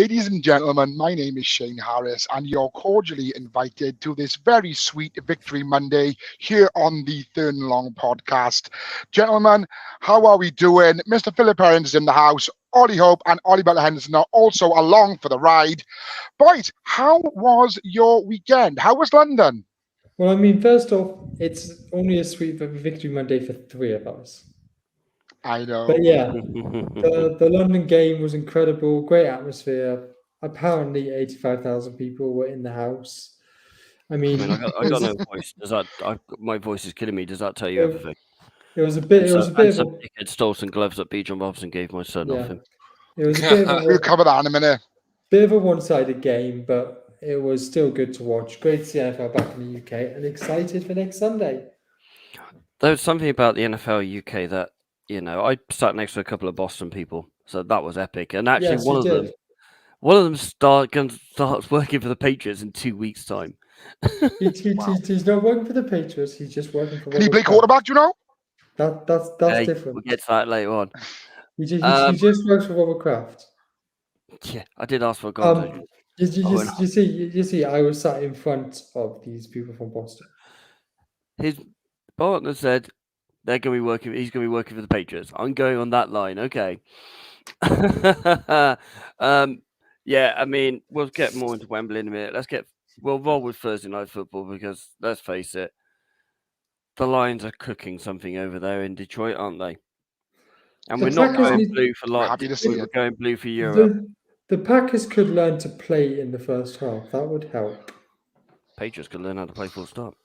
Ladies and gentlemen, my name is Shane Harris, and you're cordially invited to this very sweet Victory Monday here on the Third and Long podcast. Gentlemen, how are we doing? Mr. Philip Herons is in the house. Ollie Hope and Ollie Butler Henderson are also along for the ride. Boys, how was your weekend? How was London? Well, I mean, first off, it's only a sweet Victory Monday for three of us. I know. But yeah, the London game was incredible, great atmosphere. Apparently, 85,000 people were in the house. I mean, I got no voice. My voice is killing me. Does that tell you everything? It was a bit. It was a bit of a dickhead stole some gloves that B. John Robson gave my son off him. It was a bit of We'll cover that in a minute. Bit of a one-sided game, but it was still good to watch. Great to see NFL back in the UK, and excited for next Sunday. There was something about the NFL UK that I sat next to a couple of Boston people, so that was epic. And actually, Yes, one of them starts working for the Patriots in 2 weeks' time. He's not working for the Patriots. He's just working for. Can he play quarterback? Do you know? That's different. We'll get to that later on. He just works for Robert Kraft. Yeah, I did ask for a goal. You see, I was sat in front of these people from Boston. His partner said he's going to be working for the Patriots. I'm going on that line. Okay. Yeah, I mean, we'll get more into Wembley in a minute. We'll roll with Thursday night football because let's face it, the Lions are cooking something over there in Detroit, aren't they? And we're not going blue for we're going blue for Europe. The Packers could learn to play in the first half. That would help. Patriots could learn how to play full stop.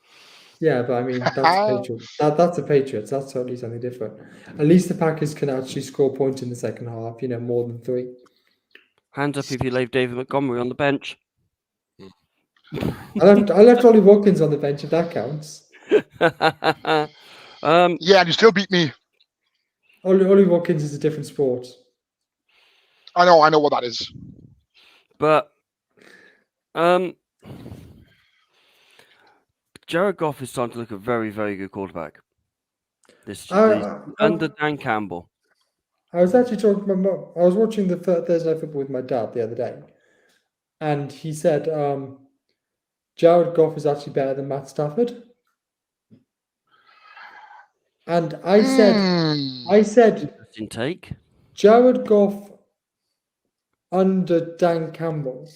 Yeah, but I mean, that's Patriots. That's the Patriots. That's totally something different. At least the Packers can actually score points in the second half, more than 3. Hands up if you leave David Montgomery on the bench. I left Ollie Watkins on the bench, if that counts. Yeah, and you still beat me. Ollie Watkins is a different sport. I know what that is. But Jared Goff is starting to look a very, very good quarterback. Under Dan Campbell. I was actually talking to my mum. I was watching the Thursday Night Football with my dad the other day, and he said Jared Goff is actually better than Matt Stafford. And I said, interesting take. Jared Goff under Dan Campbell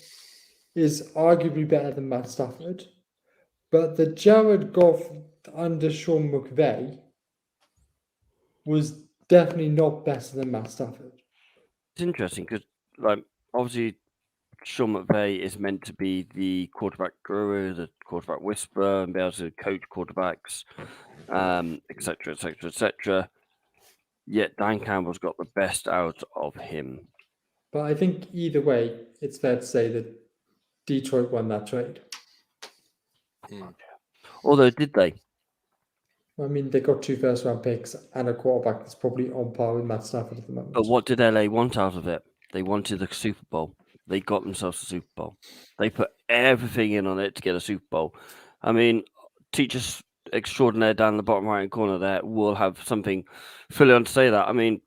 is arguably better than Matt Stafford, but the Jared Goff under Sean McVay was definitely not better than Matt Stafford. It's interesting because, obviously, Sean McVay is meant to be the quarterback guru, the quarterback whisperer, and be able to coach quarterbacks, etc., etc., etc. Yet Dan Campbell's got the best out of him. But I think either way, it's fair to say that Detroit won that trade. Although, did they? I mean, they got 2 first-round picks and a quarterback that's probably on par with Matt Stafford at the moment. But what did LA want out of it? They wanted the Super Bowl. They got themselves a Super Bowl. They put everything in on it to get a Super Bowl. I mean, teachers extraordinaire down the bottom right-hand corner there will have something fully on to say that. I mean,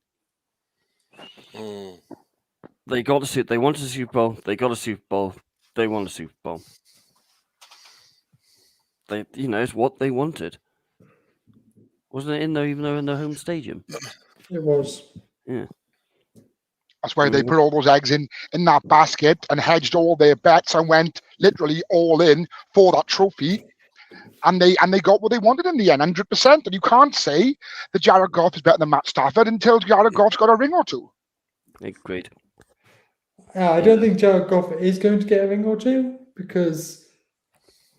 they wanted a Super Bowl. They got a Super Bowl. They won a Super Bowl. It's what they wanted. Wasn't it even though in their home stadium? It was. Yeah. That's why they put all those eggs in that basket and hedged all their bets and went literally all in for that trophy. And they got what they wanted in the end, 100%. And you can't say that Jared Goff is better than Matt Stafford until Jared Goff's got a ring or two. Agreed. I don't think Jared Goff is going to get a ring or two because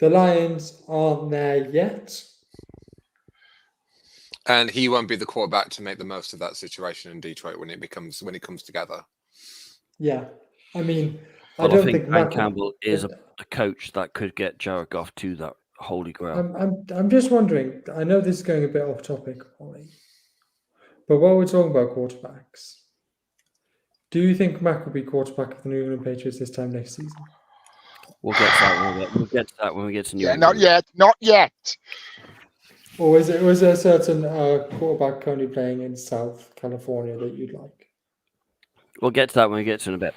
the Lions aren't there yet. And he won't be the quarterback to make the most of that situation in Detroit when it comes together. Yeah, I mean, I think Matt Campbell is a coach that could get Jared Goff to that holy grail. I'm just wondering. I know this is going a bit off topic, Ollie, but while we're talking about quarterbacks, do you think Mac will be quarterback of the New England Patriots this time next season? We'll get to that when we get to New England. Not yet. Or was there a certain quarterback currently playing in South California that you'd like? We'll get to that when we get to it in a bit.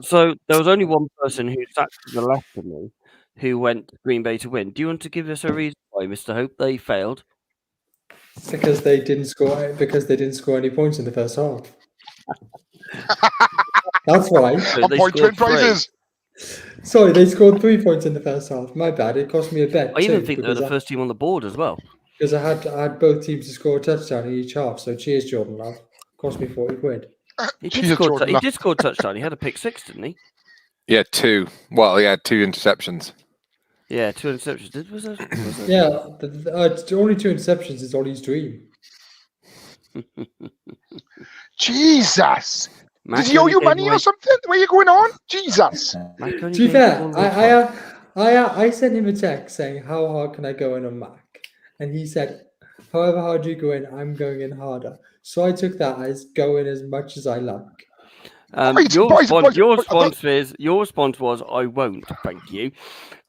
So there was only one person who sat to the left of me who went Green Bay to win. Do you want to give us a reason why, Mr. Hope, they failed? Because they didn't score. Because they didn't score any points in the first half. That's why. So On they point twin scored 3. prizes. Sorry, they scored 3 points in the first half. My bad. It cost me a bet I even too, think they were the first team on the board as well. because I had both teams to score a touchdown in each half. So cheers, Jordan Love. Cost me 40 quid. He Cheers, did score. Jordan He Love. did score a touchdown. He had a pick 6, didn't he? Yeah, 2. Well, he had 2 interceptions. Yeah, 2 interceptions. Was there? Yeah, only 2 interceptions is Ollie's dream. Jesus. Mac Does he owe only you gave money away- or something? Where you going on? Jesus. Mac only To be gave fair, one away. I sent him a text saying, "How hard can I go in on Mac?" And he said, "However hard you go in, I'm going in harder." So I took that as go in as much as I like. Boys, Your boys, boys, your boys, I thought- response was, "I won't, thank you."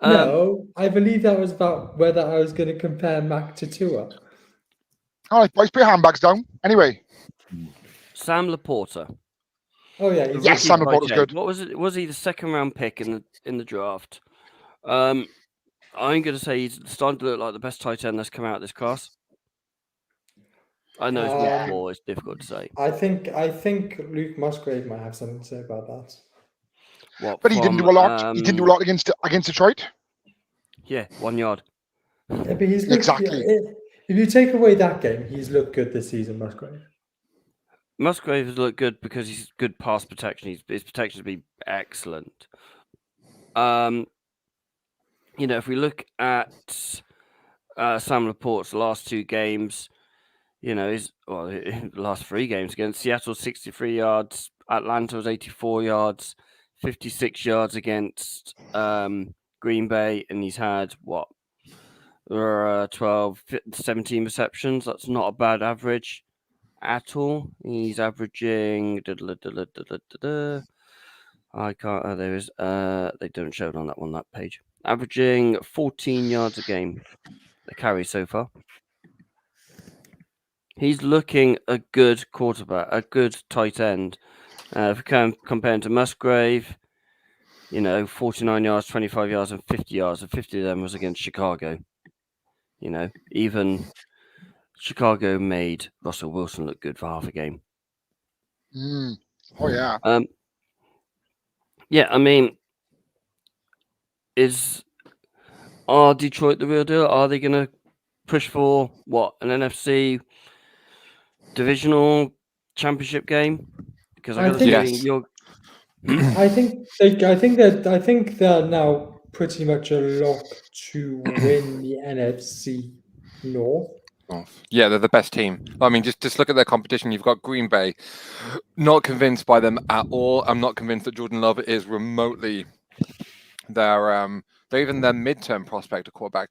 No, I believe that was about whether I was going to compare Mac to Tua. All right, boys, put your handbags down. Anyway, Sam Laporta. Oh yeah, the he's Yes, rookie Sam tight Laporta's end. good. What was it? Was he the second round pick in the draft? I'm going to say he's starting to look like the best tight end that's come out of this class. I know it's week 4. It's difficult to say. I think Luke Musgrave might have something to say about that. What? But he didn't do a lot. He didn't do a lot against Detroit. Yeah, 1 yard. Yeah, but he's looked, Exactly. If you take away that game, he's looked good this season, Musgrave. Musgrave has looked good because he's good pass protection. His protection has been excellent. If we look at Sam Laporte's last 2 games, his the last 3 games against Seattle, 63 yards, Atlanta was 84 yards, 56 yards against Green Bay, and he's had 12, 17 receptions. That's not a bad average at all. He's averaging. I can't. Oh, there is. They don't show it on that page. Averaging 14 yards a game. The carry so far. He's looking a good quarterback, a good tight end. If we can compare him to Musgrave, 49 yards, 25 yards, and 50 yards. And 50 of them was against Chicago. Even Chicago made Russell Wilson look good for half a game. Oh yeah. Yeah, I mean, are Detroit the real deal? Are they going to push for an NFC divisional championship game? Because I got to say, yes. I think they're now pretty much a lock to win the NFC North. Yeah, they're the best team. I mean, just look at their competition. You've got Green Bay. Not convinced by them at all. I'm not convinced that Jordan Love is remotely they're even their midterm prospect, a quarterback.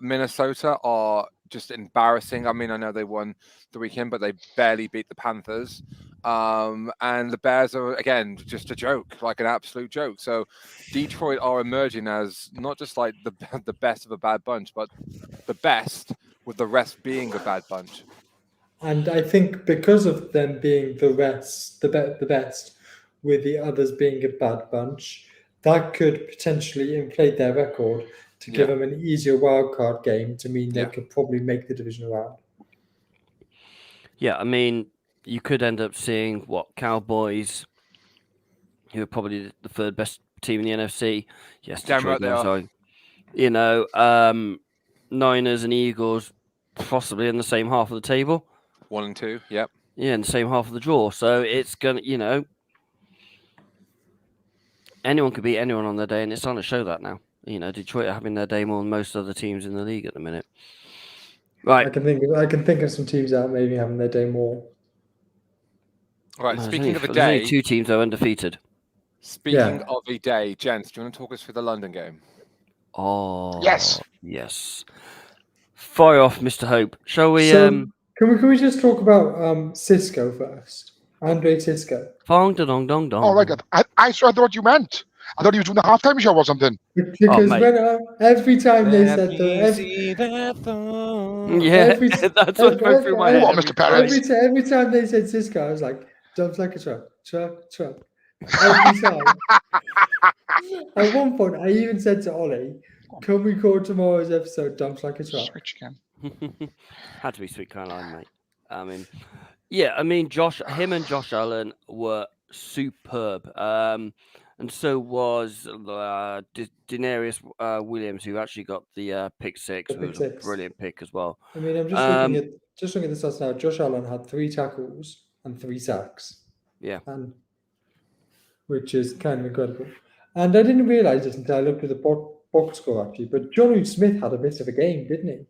Minnesota are just embarrassing. I mean, I know they won the weekend, but they barely beat the Panthers. And the Bears are, again, just a joke, like an absolute joke. So Detroit are emerging as not just like the best of a bad bunch, but the best, with the rest being a bad bunch. And I think because of them being the best, with the others being a bad bunch, that could potentially inflate their record to give them an easier wildcard game to mean they could probably make the divisional round. Yeah, I mean, you could end up seeing Cowboys, who are probably the third best team in the NFC. Yes, Detroit, sorry. Niners and Eagles possibly in the same half of the table. 1 and 2, yep. Yeah, in the same half of the draw. So it's going to, anyone could beat anyone on their day, and it's starting to show that now. Detroit are having their day more than most other teams in the league at the minute. Right. I can think of some teams that are maybe having their day more. Right, speaking of a there's day... only 2 teams that are undefeated. Speaking of a day, gents, do you want to talk us through the London game? Oh, yes. Fire off, Mr. Hope. Shall we? So, can we just talk about Cisco first? Andre Cisco. Dong dong dong dong. Oh, right. I thought what you meant. I thought he was doing the halftime show or something. Because every time they said that's what went through my head. Mr. Perez. Every time they said Cisco, I was like, Jumps like a truck. Every time. At one point, I even said to Ollie, "Can we call tomorrow's episode Dumps Like a Truck?" Switch again. Had to be Sweet Caroline, mate. I mean, yeah, I mean, him and Josh Allen were superb. And so was Denarius Williams, who actually got the pick six, The who pick was six. a brilliant pick as well. I mean, I'm just looking at the stats now. Josh Allen had 3 tackles and 3 sacks. Yeah. And which is kind of incredible. And I didn't realise this until I looked at the box score actually. But Jonnu Smith had a bit of a game, didn't he?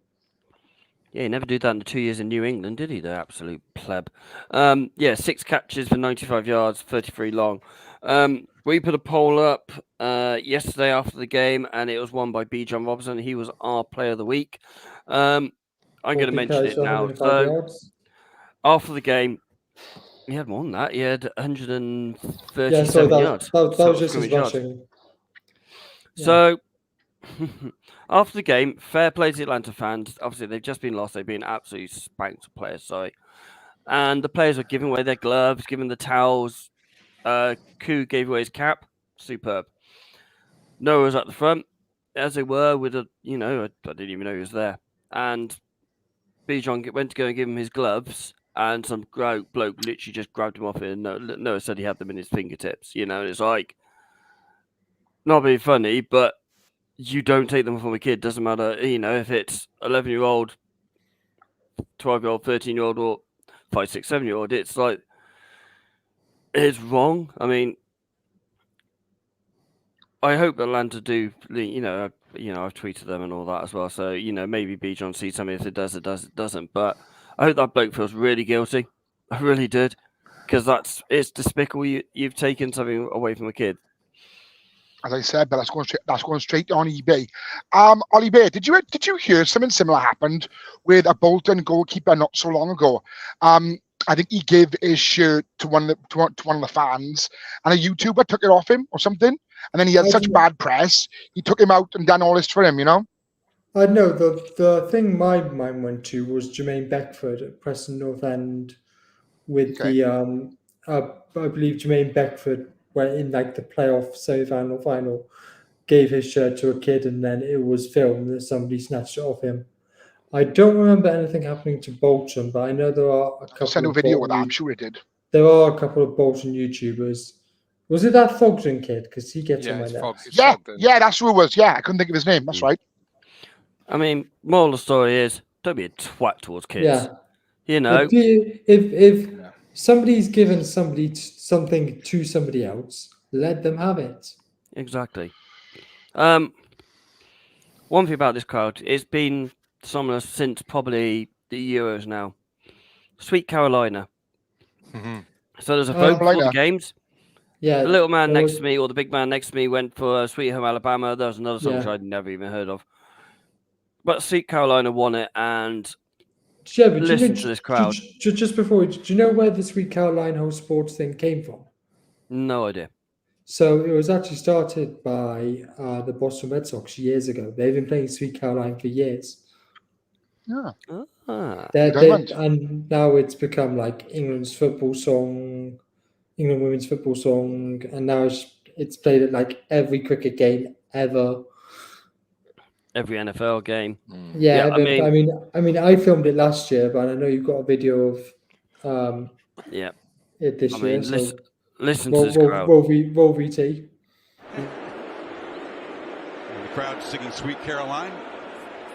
Yeah, he never did that in the 2 years in New England, did he? The absolute pleb. Yeah, 6 catches for 95 yards, 33 long. We put a poll up yesterday after the game, and it was won by B. John Robinson. He was our player of the week. I'm going to mention it now. So, yards. after the game, he had more than that. He had 137 Yeah, so yards. that was just his yards. rushing. Yeah. So, after the game, fair play to the Atlanta fans. Obviously, they've just been lost. They've been absolutely spanked to players, sorry. And the players were giving away their gloves, giving the towels. Koo gave away his cap. Superb. Noah was at the front, as they were, with a, I didn't even know he was there. And Bijan went to go and give him his gloves, and some bloke literally just grabbed him off it. And Noah said he had them in his fingertips. And it's like, not being funny, but you don't take them from a kid. Doesn't matter, if it's 11-year-old, 12-year-old, 13-year-old, or 5, 6, 7-year-old. It's like, it's wrong. I mean, I hope Atlanta do. I've tweeted them and all that as well. So maybe Bijan sees something. If it does, it does. It doesn't. But I hope that bloke feels really guilty. I really did, because it's despicable. You've taken something away from a kid. As I said, but that's going straight on eBay. Ollie Bear, did you hear something similar happened with a Bolton goalkeeper not so long ago? I think he gave his shirt to one of the fans, and a YouTuber took it off him or something. And then he had such bad press, he took him out and done all this for him. I know the thing my mind went to was Jermaine Beckford at Preston North End with the I believe Jermaine Beckford went in like the playoff semi-final final, gave his shirt to a kid, and then it was filmed that somebody snatched it off him. I don't remember anything happening to Bolton, but I know there are a couple. Send a video with that. I'm sure it did. There are a couple of Bolton YouTubers. Was it that Fogden kid? Because he gets on my nerves. Yeah, that's who it was. Yeah, I couldn't think of his name. That's right. I mean, moral of the story is, don't be a twat towards kids. Yeah. If somebody's given something to somebody else, let them have it. Exactly. One thing about this crowd, it's been similar since probably the Euros now. Sweet Carolina. Mm-hmm. So there's a vote for the games. Yeah. The little man next to me, or the big man next to me, went for Sweet Home Alabama. There was another song which I'd never even heard of. But Sweet Carolina won it, and listen to this crowd. Just before, do you know where the Sweet Caroline whole sports thing came from? No idea. So it was actually started by the Boston Red Sox years ago. They've been playing Sweet Caroline for years. Yeah. And now it's become like England's football song, England women's football song, and now it's played at like every cricket game ever. Every NFL game. Yeah, I mean, I filmed it last year, but I know you've got a video of it this year. Listen to this crowd. Roll VT. The crowd singing Sweet Caroline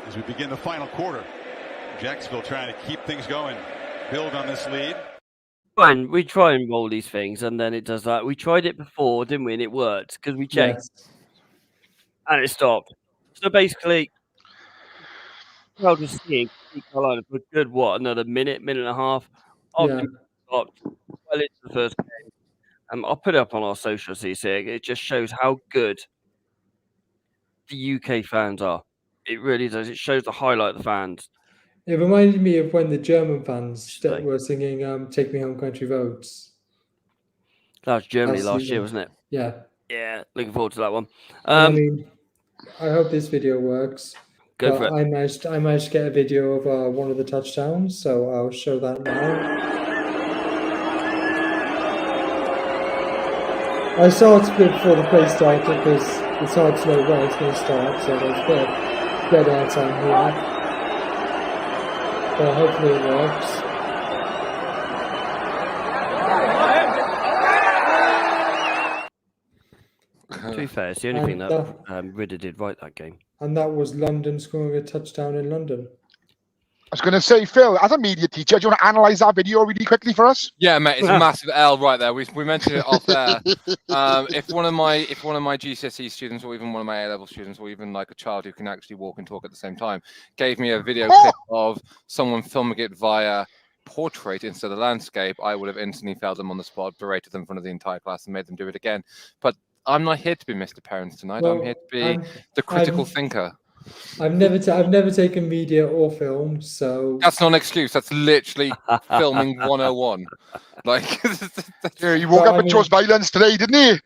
as we begin the final quarter. Jacksonville trying to keep things going, build on this lead. We try and roll these things, and then it does that. We tried it before, didn't we? And it worked because we checked, and it stopped. So basically, the crowd was singing Sweet Carolina for a good another minute and a half. Stopped well into the first game. I'll put it up on our social CC. It just shows how good the UK fans are. It really does. It shows the highlight of the fans. It reminded me of when the German fans that were singing "Take Me Home, Country Roads." That was Germany last year, wasn't it? Yeah. Yeah, looking forward to that one. I mean, I hope this video works. Go for it. I managed to get a video of one of the touchdowns, so I'll show that now. I started a bit before the play started because it's hard to know where it's going to start, so there's a bit of dead air time here. But hopefully it works. To be fair, it's the only thing that Ridder did right that game. And that was London scoring a touchdown in London. I was going to say, Phil, as a media teacher, do you want to analyse that video really quickly for us? Yeah, mate, it's a massive L right there. We mentioned it off there. If one of my GCSE students, or even one of my A-level students, or even like a child who can actually walk and talk at the same time, gave me a video clip of someone filming it via portrait instead of landscape, I would have instantly failed them on the spot, berated them in front of the entire class, and made them do it again. But I'm not here to be Mr. Parents tonight. Well, I'm here to be the critical thinker. I've never taken media or film, so that's not an excuse. That's literally filming 101. Like, yeah, you woke up and chose violence today, didn't you?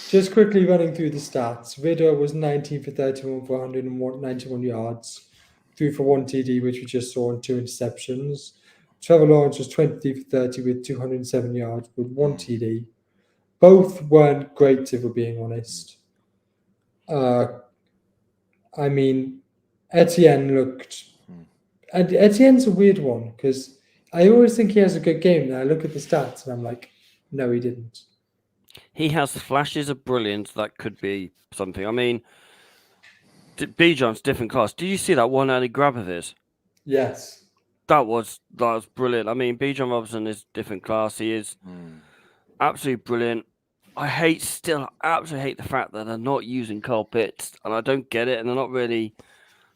Just quickly running through the stats. Ridder was 19 for 31 for 191 yards, 3 for 1 TD, which we just saw, and 2 interceptions. Trevor Lawrence was 23 for 30 with 207 yards with 1 TD. Both weren't great, if we're being honest. I mean, Etienne looked... And Etienne's a weird one, because I always think he has a good game. And I look at the stats, and I'm like, no, he didn't. He has flashes of brilliance that could be something. I mean, Bijan's different class. Did you see that one early grab of his? Yes. That was brilliant. I mean, Bijan Robinson is different class. He is absolutely brilliant. I absolutely hate the fact that they're not using Carl Pitts, and I don't get it. And they're not really.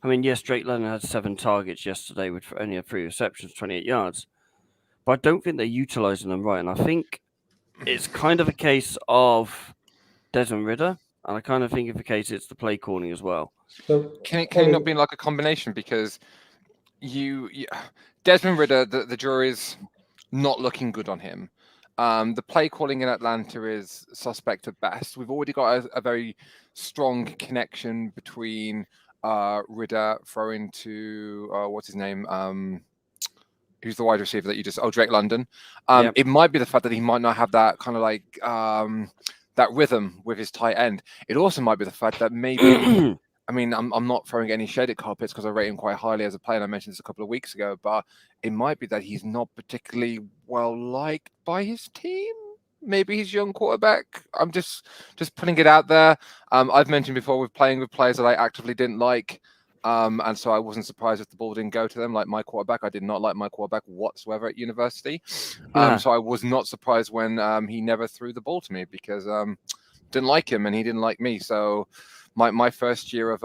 I mean, yes, Drake London had 7 targets yesterday with only 3 receptions, 28 yards, but I don't think they're utilizing them right. And I think it's kind of a case of Desmond Ridder, and I kind of think it's a case it's the play calling as well. So can it not be like a combination, because you Desmond Ridder, the jury's not looking good on him. The play calling in Atlanta is suspect at best. We've already got a very strong connection between Ridder throwing to what's his name? Who's the wide receiver that you just? Drake London. Yep. It might be the fact that he might not have that kind of like that rhythm with his tight end. It also might be the fact that maybe. I mean, I'm not throwing any shade at Carl Pitts because I rate him quite highly as a player, and I mentioned this a couple of weeks ago, but it might be that he's not particularly well liked by his team. Maybe he's young quarterback. I'm just putting it out there. I've mentioned before with playing with players that I actively didn't like, and so I wasn't surprised if the ball didn't go to them. Like my quarterback, I did not like my quarterback whatsoever at university. So I was not surprised when he never threw the ball to me, because didn't like him and he didn't like me. So my first year of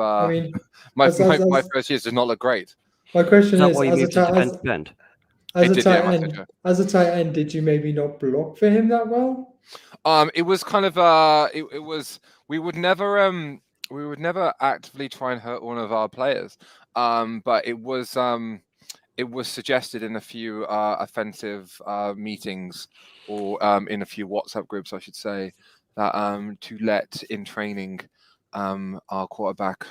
my first years did not look great. My question is, as a tight end, did you maybe not block for him that well? It was kind of it was we would never actively try and hurt one of our players, but it was suggested in a few offensive meetings, or in a few WhatsApp groups, I should say, that to let in training our quarterback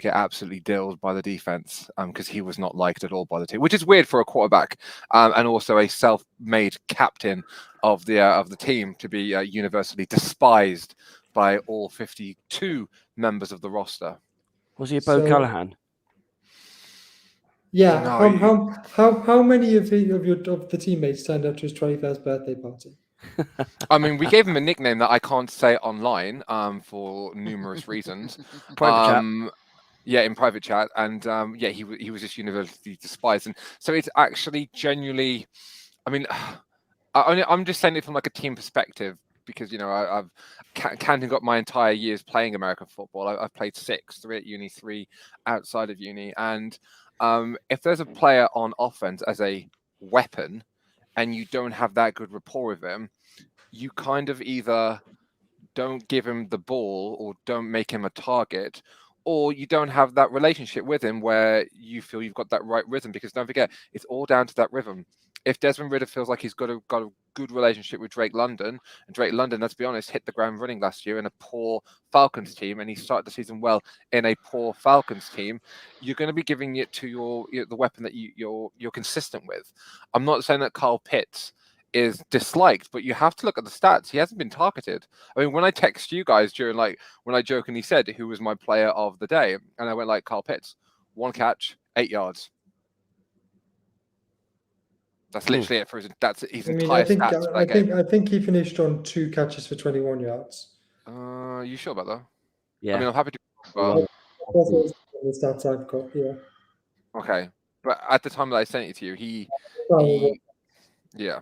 get absolutely dilled by the defense, because he was not liked at all by the team, which is weird for a quarterback, and also a self-made captain of the team to be universally despised by all 52 members of the roster. Was he a Bo Callahan? Yeah. No, how many of the teammates turned up to his 21st birthday party? I mean, we gave him a nickname that I can't say online for numerous reasons. Private chat. Yeah, in private chat, and he was just universally despised, and so it's actually genuinely. I mean, I'm just saying it from like a team perspective, because I've counting up my entire years playing American football. I've played 6, 3 at uni, 3 outside of uni, and if there's a player on offense as a weapon, and you don't have that good rapport with him, you kind of either don't give him the ball or don't make him a target, or you don't have that relationship with him where you feel you've got that right rhythm, because don't forget, it's all down to that rhythm. If Desmond Ridder feels like he's got a good relationship with Drake London, and Drake London, let's be honest, hit the ground running last year in a poor Falcons team, and he started the season well in a poor Falcons team, you're going to be giving it to the weapon that you're consistent with. I'm not saying that Carl Pitts is disliked, but you have to look at the stats. He hasn't been targeted. I mean, when I text you guys during when I jokingly said who was my player of the day, and I went like Carl Pitts, 1 catch, 8 yards. That's literally it for his. That's his entire stats for that game. I think he finished on 2 catches for 21 yards. You sure about that? Yeah. I mean, I'm happy to. That's what the stats I've got. Yeah. Okay, but at the time that I sent it to you, he yeah.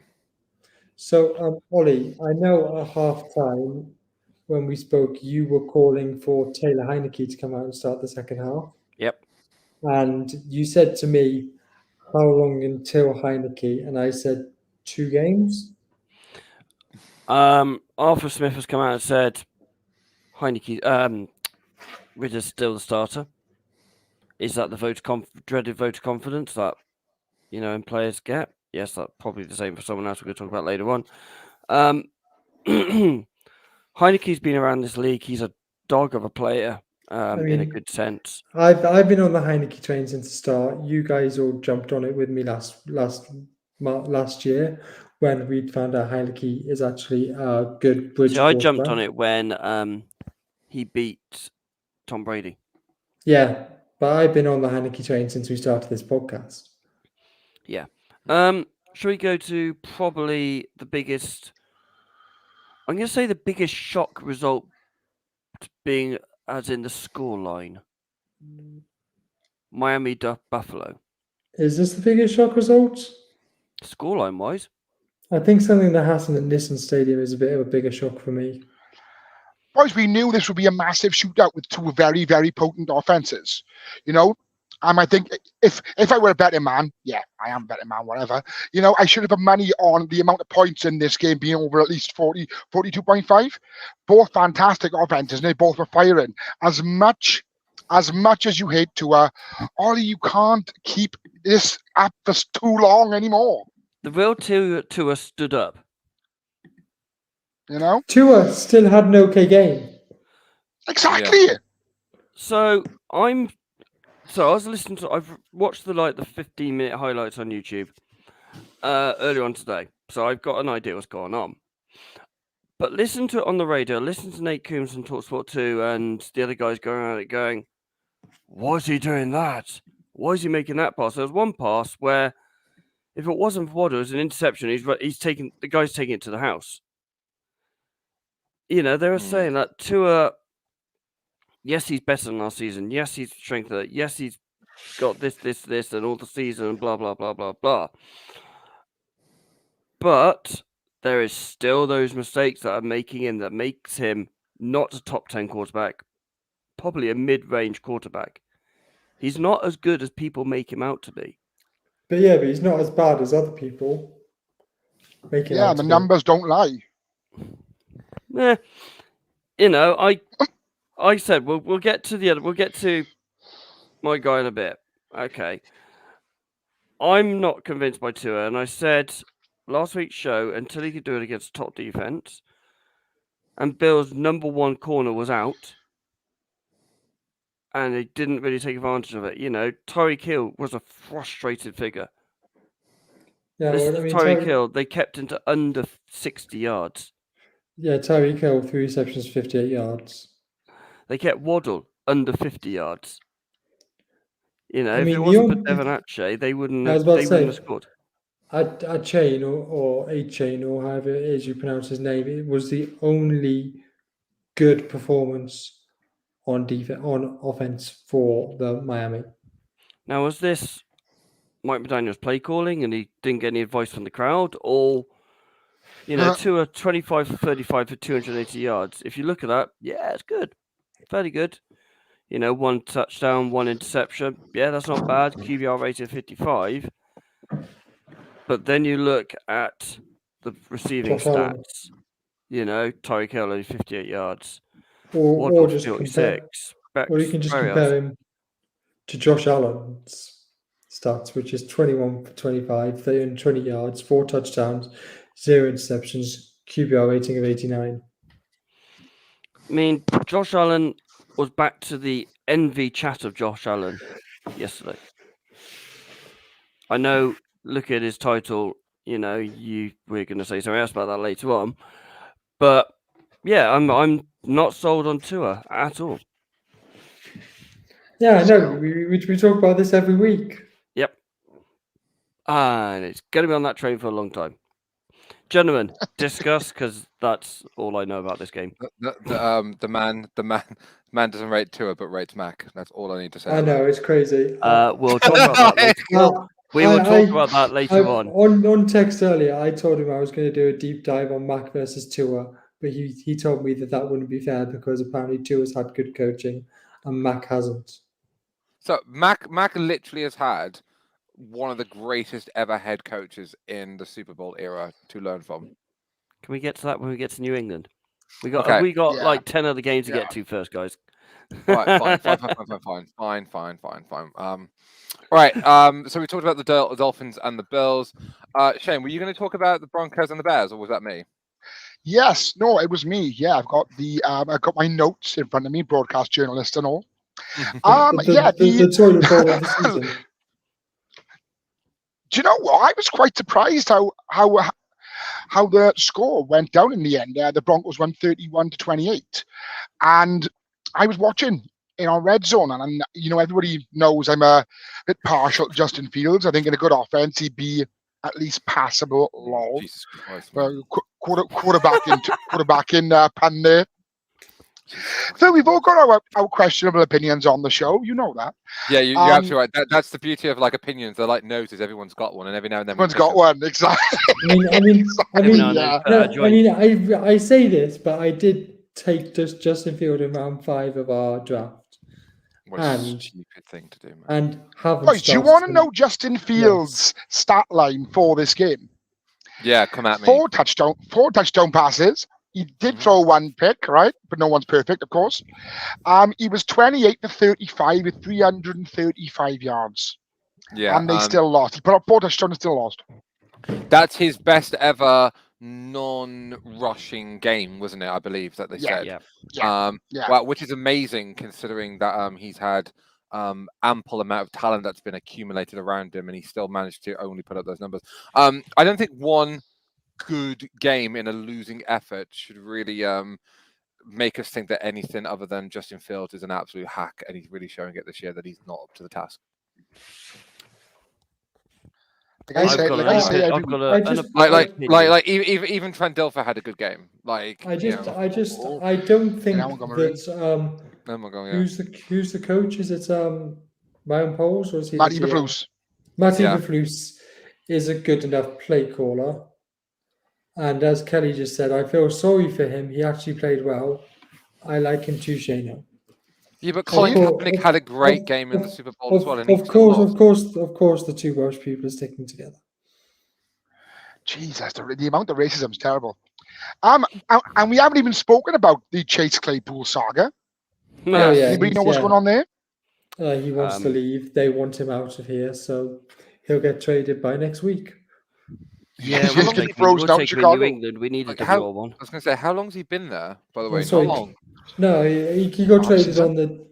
So, Ollie, I know at halftime when we spoke, you were calling for Taylor Heineke to come out and start the second half. Yep. And you said to me, how long until Heineke? And I said 2 games. Arthur Smith has come out and said Heineke, Ridder's still the starter. Is that the dreaded vote of confidence that, and players get? Yes, that's probably the same for someone else we're going to talk about later on. Heineke's been around this league. He's a dog of a player, in a good sense. I've been on the Heineke train since the start. You guys all jumped on it with me last year when we found out Heineke is actually a good bridge. I jumped on it when he beat Tom Brady. Yeah, but I've been on the Heineke train since we started this podcast. Yeah. Shall we go to probably the biggest? I'm going to say the biggest shock result being as in the scoreline. Miami Buffalo. Is this the biggest shock result? Scoreline wise? I think something that happened at Nissan Stadium is a bit of a bigger shock for me. Boys, we knew this would be a massive shootout with 2 very, very potent offenses. I think if I were a betting man, yeah, I am a betting man, whatever, I should have put money on the amount of points in this game being over at least 40, 42.5. Both fantastic offenses, and they both were firing. As much as you hate Tua, Ollie, you can't keep this up for too long anymore. The real Tua stood up. Tua still had an okay game. Exactly. Yeah. So I was listening to. I've watched the 15-minute highlights on YouTube earlier on today, so I've got an idea what's going on. But listen to it on the radio. Listen to Nate Coombs on TalkSport 2 and the other guys going around it going, "Why is he doing that? Why is he making that pass?" There was one pass where, if it wasn't for Waddle, it was an interception. The guy's taking it to the house. They were saying that Tua. Yes, he's better than last season. Yes, he's strengthened. Yes, he's got this, and all the season, and blah, blah, blah, blah, blah. But there is still those mistakes that are making him that makes him not a top 10 quarterback, probably a mid-range quarterback. He's not as good as people make him out to be. But he's not as bad as other people make him out to be. The numbers don't lie. I said we'll get to my guy in a bit. Okay. I'm not convinced by Tua, and I said last week's show until he could do it against top defense, and Bill's number 1 corner was out, and they didn't really take advantage of it. Tyreek Hill was a frustrated figure. Yeah, Tyreek Hill, they kept him to under 60 yards. Yeah, Tyreek Hill 3 receptions, 58 yards. They kept Waddle under 50 yards. If it wasn't for Devon Achane, they wouldn't have scored. Achane or A-Chain or however it is you pronounce his name, it was the only good performance on offense for the Miami. Now, was this Mike McDaniel's play calling and he didn't get any advice from the crowd, or Tua 25 for 35 for 280 yards? If you look at that, yeah, it's good, fairly good. 1 touchdown, 1 interception. Yeah, that's not bad. QBR rated 55. But then you look at the receiving stats. Tyreek Hill only 58 yards. Or just 46. Or you can just compare him to Josh Allen's stats, which is 21 for 25, 320 yards, 4 touchdowns, 0 interceptions, QBR rating of 89. I mean, Josh Allen was back to the envy chat of Josh Allen yesterday. I know, look at his title, we're going to say something else about that later on. But yeah, I'm not sold on Tua at all. Yeah, I know. We talk about this every week. Yep. And it's going to be on that train for a long time. Gentlemen, discuss, because that's all I know about this game. The man doesn't rate Tua, but rates Mac. That's all I need to say. I know, it's crazy. We'll talk about that later. We will talk about that later on. On text earlier, I told him I was going to do a deep dive on Mac versus Tua, but he told me that wouldn't be fair because apparently Tua's had good coaching and Mac hasn't. So Mac literally has had one of the greatest ever head coaches in the Super Bowl era to learn from. Can we get to that when we get to New England? We got Yeah. like 10 other games to get to first, guys. Right, fine. Right. So we talked about the Dolphins and the Bills. Shane, were you going to talk about the Broncos and the Bears, or was that me? Yes, no, it was me. Yeah, I've got I've got my notes in front of me, broadcast journalist and all. The toilet bowl of the season. Do you know what? I was quite surprised how the score went down in the end. The Broncos won 31-28, and I was watching Red Zone, and everybody knows I'm a bit partial to Justin Fields. I think in a good offense he'd be at least passable. Lol. Jesus Christ, Quarterback in pun there. So we've all got our questionable opinions on the show. You know that. Yeah, you're absolutely right. That's the beauty of like opinions. They're like noses. Everyone's got one, and every now and then everyone's got one. Exactly. I say this, but I did take Justin Field in round 5 of our draft. What a stupid thing to do, man. And haven't. Right, do you want to know Justin Fields' stat line for this game? Yeah, come at me. 4 touchdown passes. He did throw 1 pick, right? But no one's perfect, of course. He was 28-35 with 335 yards. Yeah, and they still lost. He put up 4 touchdowns and still lost. That's his best ever non-rushing game, wasn't it? I believe that they said. Yeah. Well, which is amazing considering that he's had ample amount of talent that's been accumulated around him, and he still managed to only put up those numbers. I don't think one good game in a losing effort should really make us think that anything other than Justin Fields is an absolute hack, and he's really showing it this year that he's not up to the task. Even Trent Dilfer had a good game. I don't think that who's the coach? Is it Ryan Poles or is he Matty Eberflus? Matty Eberflus is a good enough play caller. And as Kelly just said, I feel sorry for him. He actually played well. I like him too, Shane. Yeah, but Colin Kaepernick had a great game in the Super Bowl as well. And of course, the two Welsh people are sticking together. Jesus, the amount of racism is terrible. And we haven't even spoken about the Chase Claypool saga. Anybody know what's going on there? He wants to leave. They want him out of here, so he'll get traded by next week. Yeah, we'll take New England. We needed to draw one. I was going to say, how long's he been there? By the way, how long? No, he got traded on the.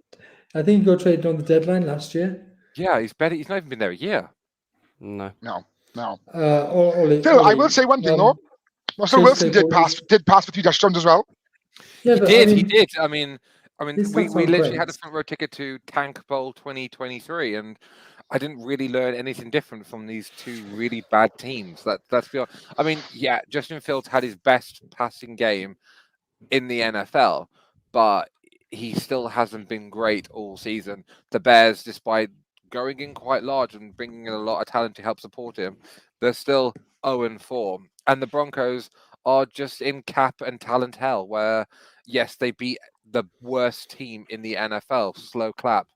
I think he got traded on the deadline last year. Yeah, he's better. He's not even been there a year. No. Phil, I will say one thing though. Russell Wilson did pass for 3 touchdowns as well. Yeah, he did. I mean, we literally had a front row ticket to Tank Bowl 2023, and I didn't really learn anything different from these two really bad teams. Let's be honest. I mean, yeah, Justin Fields had his best passing game in the NFL, but he still hasn't been great all season. The Bears, despite going in quite large and bringing in a lot of talent to help support him, they're still 0-4. And the Broncos are just in cap and talent hell, where, yes, they beat the worst team in the NFL. Slow clap.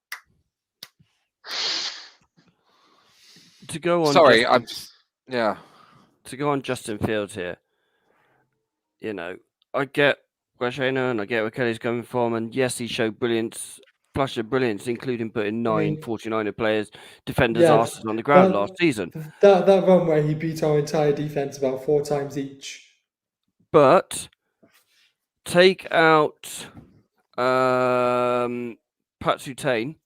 To go on. To go on Justin Fields here, I get where Shayna and I get where Kelly's coming from, and yes, he showed flash of brilliance, including putting 49er players, defenders' asses on the ground last season. That run where he beat our entire defense about 4 times each. But take out Pat Surtain,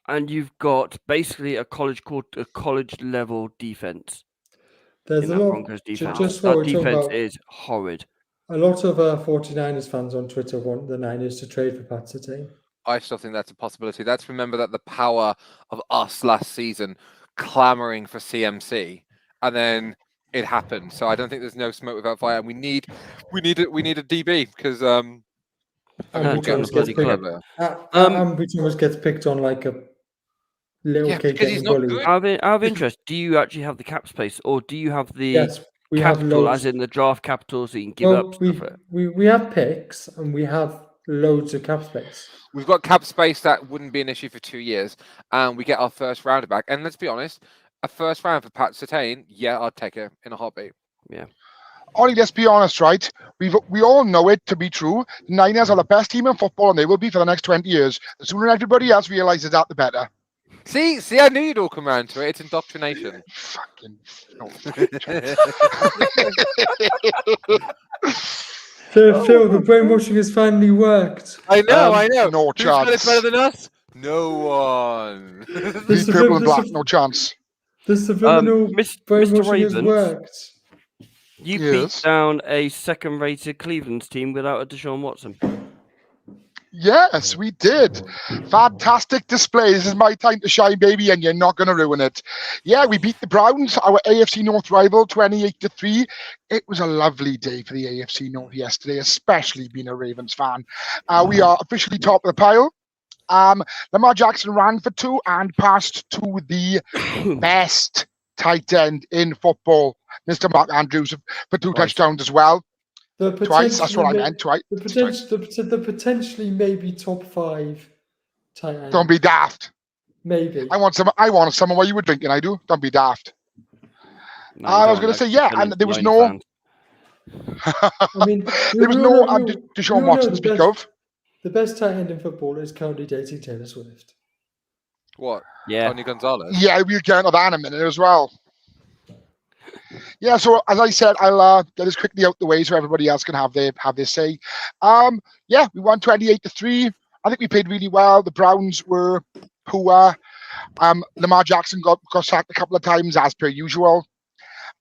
and you've got basically a college level defense. There's in a that lot. Broncos defense. Just what That we're talking defense about. is horrid. A lot of 49ers fans on Twitter want the Niners to trade for Pat Surtain. I still think that's a possibility. Let's remember that the power of us last season clamoring for CMC, and then it happened. So I don't think there's no smoke without fire. And we need a DB because And which John always the gets bloody picked. club. And which always gets picked on like a little Yeah, kid because he's getting not bullied. good. Out of interest, do you actually have the cap space, or do you have the Yes, we have capital, loads. as in the draft capital, so you can give up stuff? We have picks and we have loads of cap space. We've got cap space that wouldn't be an issue for 2 years, and we get our first rounder back. And let's be honest, a first round for Pat Surtain, yeah, I'd take it in a heartbeat. Yeah. Ollie, let's be honest, right? We all know it to be true. The Niners are the best team in football, and they will be for the next 20 years. The sooner everybody else realizes that, the better. See, I knew you'd all come around to it. It's indoctrination. Fucking. No. Phil, the brainwashing has finally worked. I know. No Who's got it chance. better than us? No one. Be purple and black, no chance. The subliminal Mr. brainwashing has Ravens, worked. You Yes. beat down a second-rated Cleveland's team without a Deshaun Watson. Yes, we did. Fantastic display. This is my time to shine, baby, and you're not going to ruin it. Yeah, we beat the Browns, our AFC North rival, 28-3. It was a lovely day for the AFC North yesterday, especially being a Ravens fan. We are officially top of the pile. Lamar Jackson ran for 2 and passed to the best tight end in football, Mr. Mark Andrews, for 2 touchdowns as well. Twice, that's what I meant, twice. The potentially maybe top 5 tight end. Don't be daft. Maybe. I want someone while you were drinking, I do. Don't be daft. No, I was don't, going to say, like, yeah, defending and there was line no... fans. I mean, there was no Deshaun Watson to speak of. The best tight end in football is currently dating Taylor Swift. What? Yeah. Tony Gonzalez? Yeah, we'll get into that in a minute as well. Yeah, so as I said, I'll get this quickly out the way so everybody else can have their say. Yeah, we won 28-3. I think we played really well. The Browns were poor. Lamar Jackson got sacked a couple of times as per usual.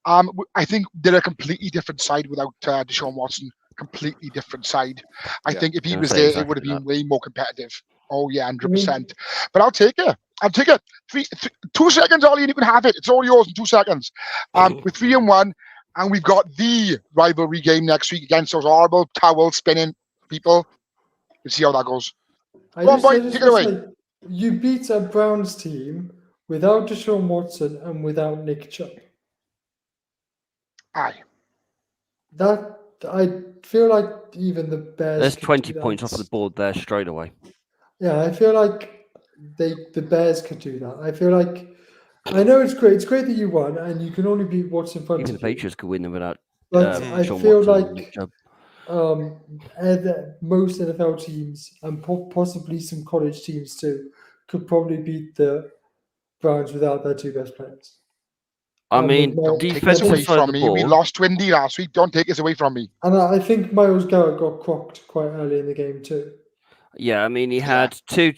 I think they're a completely different side without Deshaun Watson. Completely different side. I think if he was there, it would have been way more competitive. Oh yeah, 100%. But I'll take it. I'll take it. 2 seconds, Ollie, and you can have it. It's all yours in 2 seconds. We're 3-1, and we've got the rivalry game next week against those horrible towel spinning people. We'll see how that goes. Go on, boy, take it away. You beat a Browns team without Deshaun Watson and without Nick Chubb. Aye. That I feel like even the Bears. There's could 20 do points that. off the board there straight away. Yeah, I feel like the Bears could do that. I feel like I know it's great. It's great that you won, and you can only beat what's in front Even the of you. Patriots could win them without. But I Deshaun feel Watson and Nick like Chubb. most NFL teams and possibly some college teams too could probably beat the Browns without their 2 best players. I mean, Don't take this away defensive side of from the me. We ball. lost 20 last week. Don't take this away from me. And I think Myles Garrett got crocked quite early in the game too. Yeah, I mean, he had 2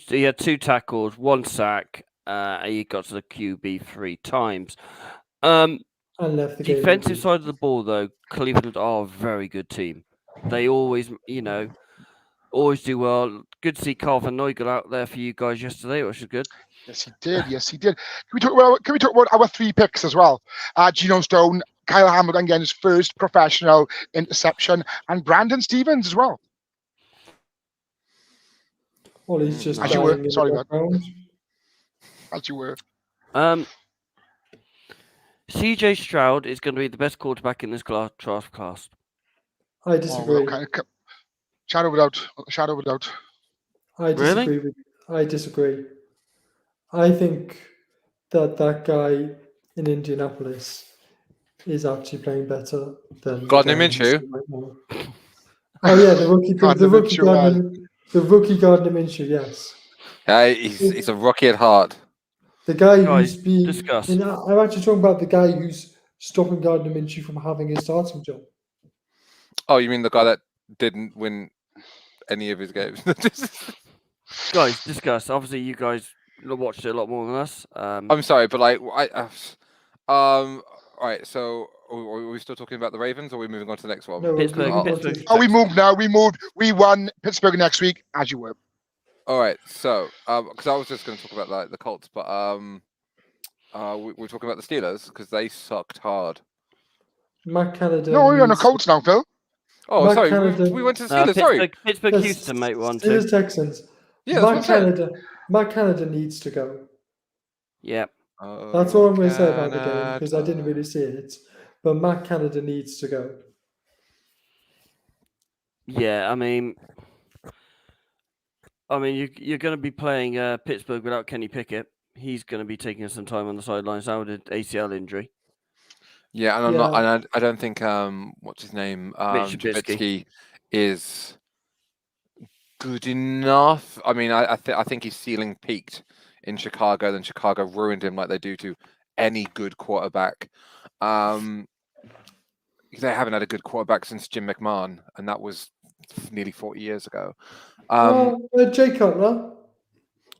tackles, 1 sack. He got to the QB 3 times. And left the game. Defensive side of the ball, though, Cleveland are a very good team. They always, always do well. Good to see Carl Van Neugel out there for you guys yesterday, which is good. Yes, he did. Yes, he did. Can we talk about our 3 picks as well? Geno Stone, Kyle Hamilton getting his first professional interception, and Brandon Stevens as well. Ollie's just As you were. dying in the Sorry, bud. background. As you were. CJ Stroud is going to be the best quarterback in this draft class. I disagree. Shadow of a doubt. I disagree. I disagree. I think that guy in Indianapolis is actually playing better than Gardner Minshew. Right now. Oh yeah, the rookie Gardner Minshew. Yes. He's a rookie at heart. The guy Guys, who's been. discuss. I'm actually talking about the guy who's stopping Gardner Minshew from having his starting job. Oh, you mean the guy that didn't win any of his games? Guys, discuss. Obviously, you guys watched it a lot more than us. I'm sorry, but like, All right. So are we still talking about the Ravens, or are we moving on to the next one? No, Pittsburgh. we'll Pittsburgh. do- Oh, we moved now. We won Pittsburgh next week, as you were. All right. So because I was just going to talk about like the Colts, but we're talking about the Steelers because they sucked hard. Matt Canada. No, you're on the needs- Colts now, Phil. Oh, Matt sorry. Canada- We went to the Steelers. Sorry. Pittsburgh, Yes, Houston, mate. 1-2. Steelers Texans. Yeah, that's what I'm saying. Matt Canada needs to go. Yeah. That's all I'm going to say about the game because I didn't really see it. But Matt Canada needs to go. Yeah, I mean, you're going to be playing Pittsburgh without Kenny Pickett. He's going to be taking some time on the sidelines now with an ACL injury. Yeah, and I'm not, and I don't think what's his name, Trubisky. Trubisky is good enough. I mean, I think his ceiling peaked in Chicago, then Chicago ruined him like they do to any good quarterback. They haven't had a good quarterback since Jim McMahon, and that was nearly 40 years ago. Jay Cutler.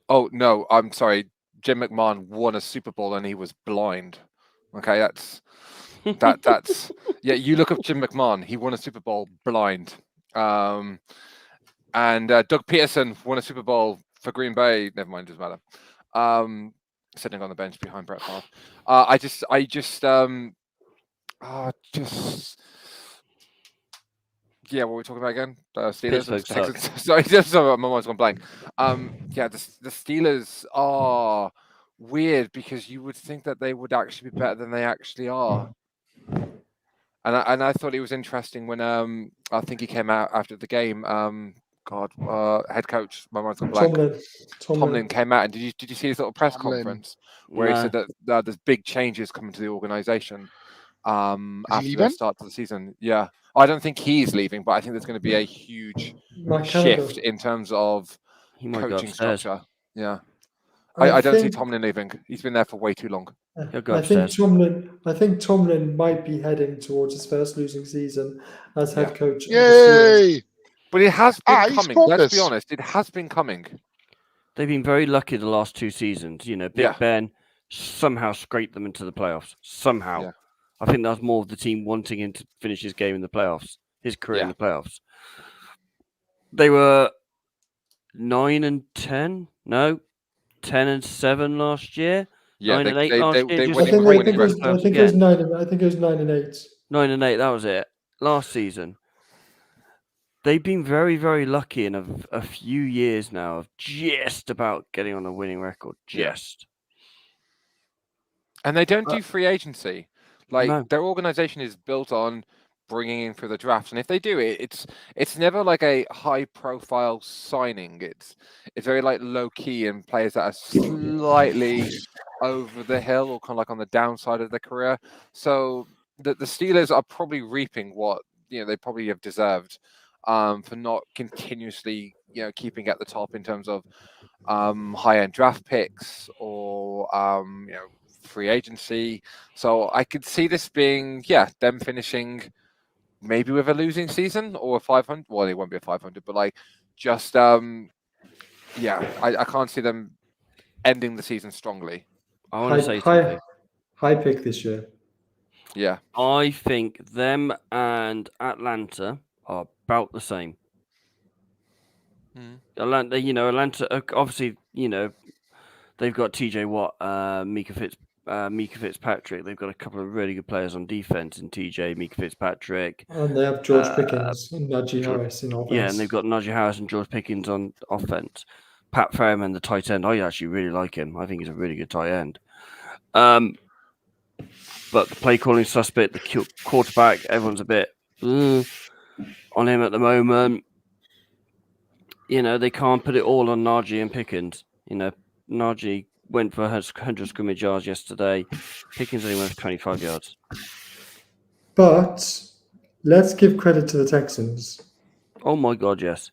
Oh no, I'm sorry. Jim McMahon won a Super Bowl and he was blind. Okay, that's yeah. You look up Jim McMahon; he won a Super Bowl blind. And Doug Peterson won a Super Bowl for Green Bay. Never mind, doesn't matter. Sitting on the bench behind Brett Favre. Yeah, what were we talking about again? Steelers and Texans. Sorry, my mind's gone blank. Yeah, the Steelers are weird because you would think that they would actually be better than they actually are. And I thought it was interesting when I think he came out after the game. Head coach, my mind's gone blank. Tomlin came out, and did you see his little press conference where he said that there's big changes coming to the organization after the start of the season? Yeah, I don't think he's leaving, but I think there's going to be a huge shift in terms of coaching structure. Yeah, I don't see Tomlin leaving. He's been there for way too long. I think Tomlin might be heading towards his first losing season as head coach. Yay! But it has been coming. Let's be honest, it has been coming. They've been very lucky the last 2 seasons. You know, Big Ben somehow scraped them into the playoffs. Somehow. Yeah. I think that's more of the team wanting him to finish his game in the playoffs, his career in the playoffs. They were 9-10. No, 10-7 last year. Yeah, 9-8 last year. I think it was 9. I think it was 9-8. 9-8. That was it. Last season. They've been very, very lucky in a few years now of just about getting on a winning record. Just. And they don't do free agency. Like their organization is built on bringing in for the draft, and if they do it, it's never like a high-profile signing. It's very like low-key and players that are slightly over the hill or kind of like on the downside of their career. So the Steelers are probably reaping what they probably have deserved. For not continuously, keeping at the top in terms of high-end draft picks or free agency. So I could see this being, them finishing maybe with a losing season or a 500. Well, it won't be a 500, but like just I can't see them ending the season strongly. I want to say something. High pick this year. Yeah, I think them and Atlanta are about the same. Atlanta, obviously, they've got TJ Watt, Mika Fitzpatrick. They've got a couple of really good players on defense in TJ, Mika Fitzpatrick. And they have George Pickens and Najee Harris in offense. Yeah, and they've got Najee Harris and George Pickens on offense. Pat Fairman, the tight end, I actually really like him. I think he's a really good tight end. But the play calling suspect, the quarterback, everyone's a bit on him at the moment. They can't put it all on Najee and Pickens. Najee went for 100 scrimmage yards yesterday. Pickens only went for 25 yards. But let's give credit to the Texans. Oh my God, yes.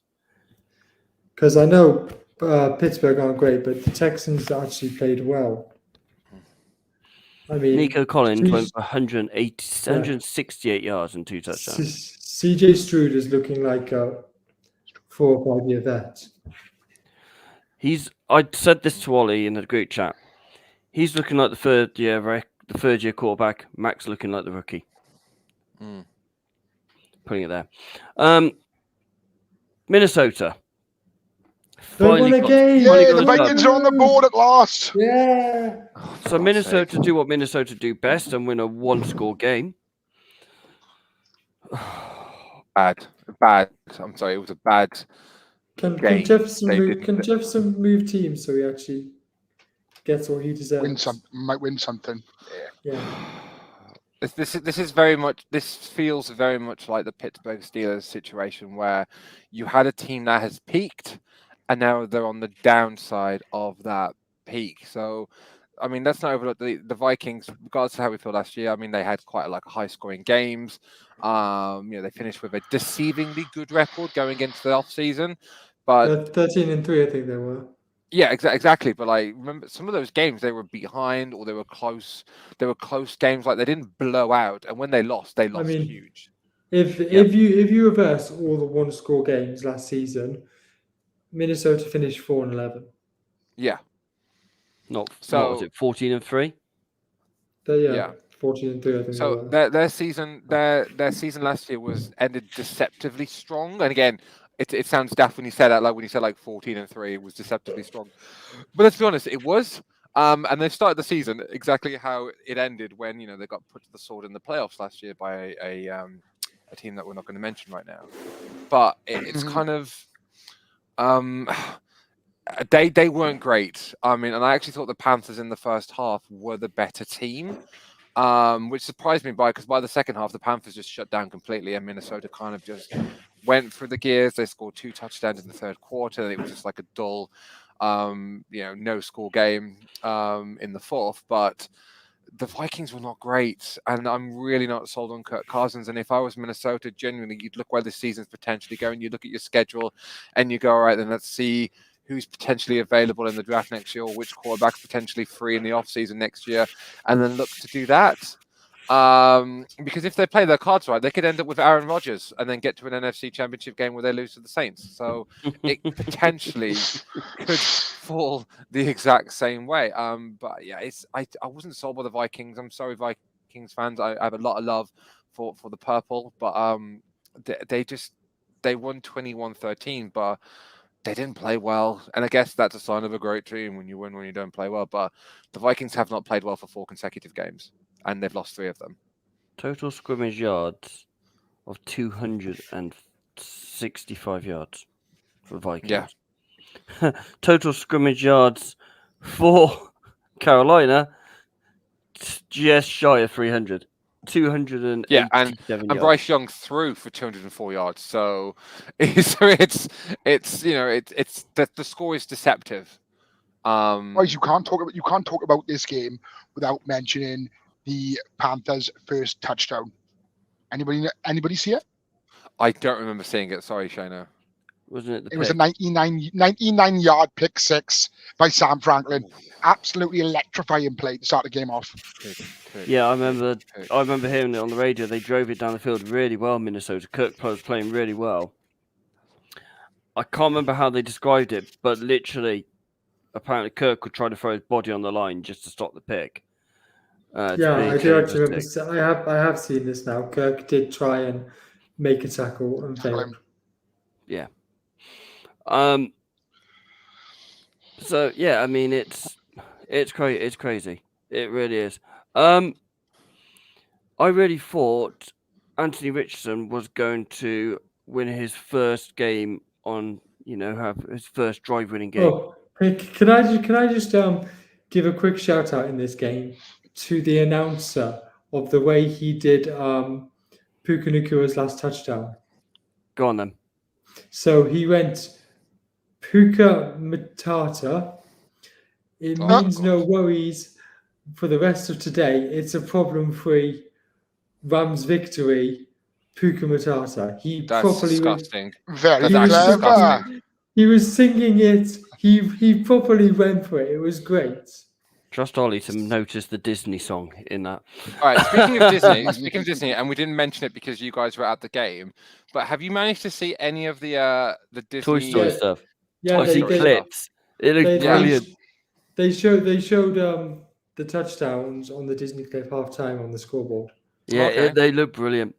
Because I know Pittsburgh aren't great, but the Texans actually played well. I mean, Nico Collins went for 168 yards and 2 touchdowns. CJ Stroud is looking like a 4 or 5 year vet. I said this to Ollie in the group chat. He's looking like the the third-year quarterback. Max looking like the rookie. Mm. Putting it there. Minnesota. They won a game. finally Yeah, got the a dub. Vikings are on the board at last. Yeah. So Minnesota do what Minnesota do best and win a one-score game. Bad. I'm sorry, it was a bad Can game. Jefferson They move? didn't- Can Jefferson move teams so he actually gets what he deserves? Might win something. Yeah. This is very much. This feels very much like the Pittsburgh Steelers situation, where you had a team that has peaked, and now they're on the downside of that peak. So, I mean, let's not overlook the Vikings, regardless of how we feel last year. I mean, they had quite like high-scoring games. They finished with a deceivingly good record going into the off season, but 13-3, I think they were. yeah, exactly. But like, remember some of those games they were behind or they were close. They were close games. Like they didn't blow out, and when they lost mean, huge. If you reverse all the one-score games last season, Minnesota finished 4-11. Yeah. What So was it? 14-3. Yeah. 14-3. I think they so were. their season last year was ended deceptively strong. And again, it sounds daft when you say that, like when you said like 14-3, it was deceptively strong. But let's be honest, it was. And they've started the season exactly how it ended when they got put to the sword in the playoffs last year by a team that we're not going to mention right now. But it's kind of they weren't great. I mean, and I actually thought the Panthers in the first half were the better team, which surprised me because by the second half the Panthers just shut down completely, and Minnesota kind of just went through the gears. They scored 2 touchdowns in the third quarter. It was just like a dull, no score game in the fourth. But the Vikings were not great, and I'm really not sold on Kirk Cousins. And if I was Minnesota, genuinely, you'd look where the season's potentially going. You look at your schedule, and you go, all right, then let's see who's potentially available in the draft next year, or which quarterback's potentially free in the offseason next year, and then look to do that. Because if they play their cards right, they could end up with Aaron Rodgers and then get to an NFC Championship game where they lose to the Saints. So it potentially could fall the exact same way. But yeah, I wasn't sold by the Vikings. I'm sorry, Vikings fans. I have a lot of love for the purple, but they won 21-13, but they didn't play well. And I guess that's a sign of a great team when you win when you don't play well. But the Vikings have not played well for 4 consecutive games, and they've lost 3 of them. Total scrimmage yards of 265 yards for the Vikings. Yeah. Total scrimmage yards for Carolina, just shy of 300. 287 and yards. Bryce Young threw for 204 yards. So it's the score is deceptive. Guys, you can't talk about this game without mentioning the Panthers' first touchdown. Anybody see it? I don't remember seeing it. Sorry, Shana. Wasn't it? It was a 99-yard pick six by Sam Franklin. Absolutely electrifying play to start the game off. Yeah, I remember hearing it on the radio. They drove it down the field really well, Minnesota. Kirk was playing really well. I can't remember how they described it, but literally, apparently Kirk would try to throw his body on the line just to stop the pick. I do actually remember. I have seen this now. Kirk did try and make a tackle and failed. Yeah. So yeah, I mean it's crazy. It really is. I really thought Anthony Richardson was going to win his first game on, have his first drive-winning game. Oh, can I just give a quick shout out in this game to the announcer of the way he did Puka Nakua's last touchdown. Go on then. So he went Puka Matata. It means no worries for the rest of today. It's a problem-free Rams victory. Puka Matata. That's disgusting. Very clever. He was singing it. He properly went for it. It was great. Trust Ollie to notice the Disney song in that. All right. Speaking of Disney, and we didn't mention it because you guys were at the game, but have you managed to see any of the Disney Toy Story stuff? Yeah, I see clips. It looked brilliant. They showed the touchdowns on the Disney Cliff halftime on the scoreboard. Yeah, Okay. they look brilliant.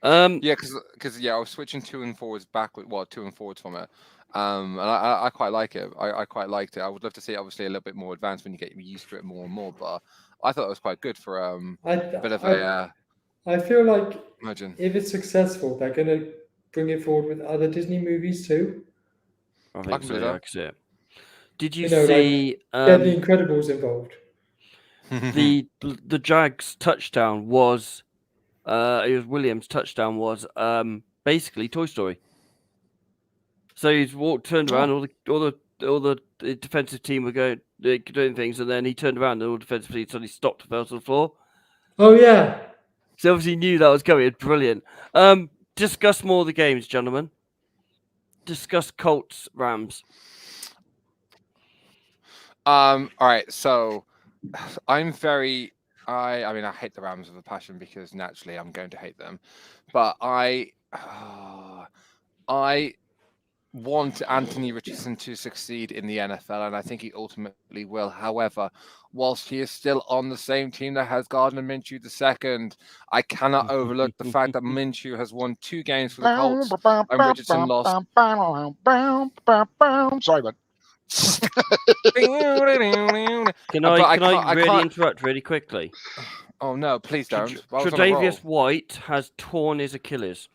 Yeah, because I was switching 2 and forwards backward. Well, 2 and forwards from it. And I quite like it. I quite liked it. I would love to see it obviously a little bit more advanced when you get used to it more and more. But I thought it was quite good for a bit of a I feel like imagine. if it's successful, they're going to bring it forward with other Disney movies too. I think can so. believe Yeah, that. I can see it. Did you You know, see Get the Incredibles involved. the Jags touchdown was it was Williams' touchdown was basically Toy Story. So he's turned around, all the defensive team were doing things, and then he turned around, and all the defensive team suddenly stopped and fell to the floor. Oh yeah. So obviously knew that was coming. It's brilliant. Discuss more of the games, gentlemen. Discuss Colts Rams. All right, so I'm very. I mean, I hate the Rams with a passion because naturally I'm going to hate them, but I want Anthony Richardson to succeed in the NFL, and I think he ultimately will. However, whilst he is still on the same team that has Gardner Minshew II, I cannot overlook the fact that Minshew has won 2 games for the Colts and Richardson lost. Sorry, man. Can I really interrupt really quickly? Oh no, please don't. I was on a roll. Tre'Davious White has torn his Achilles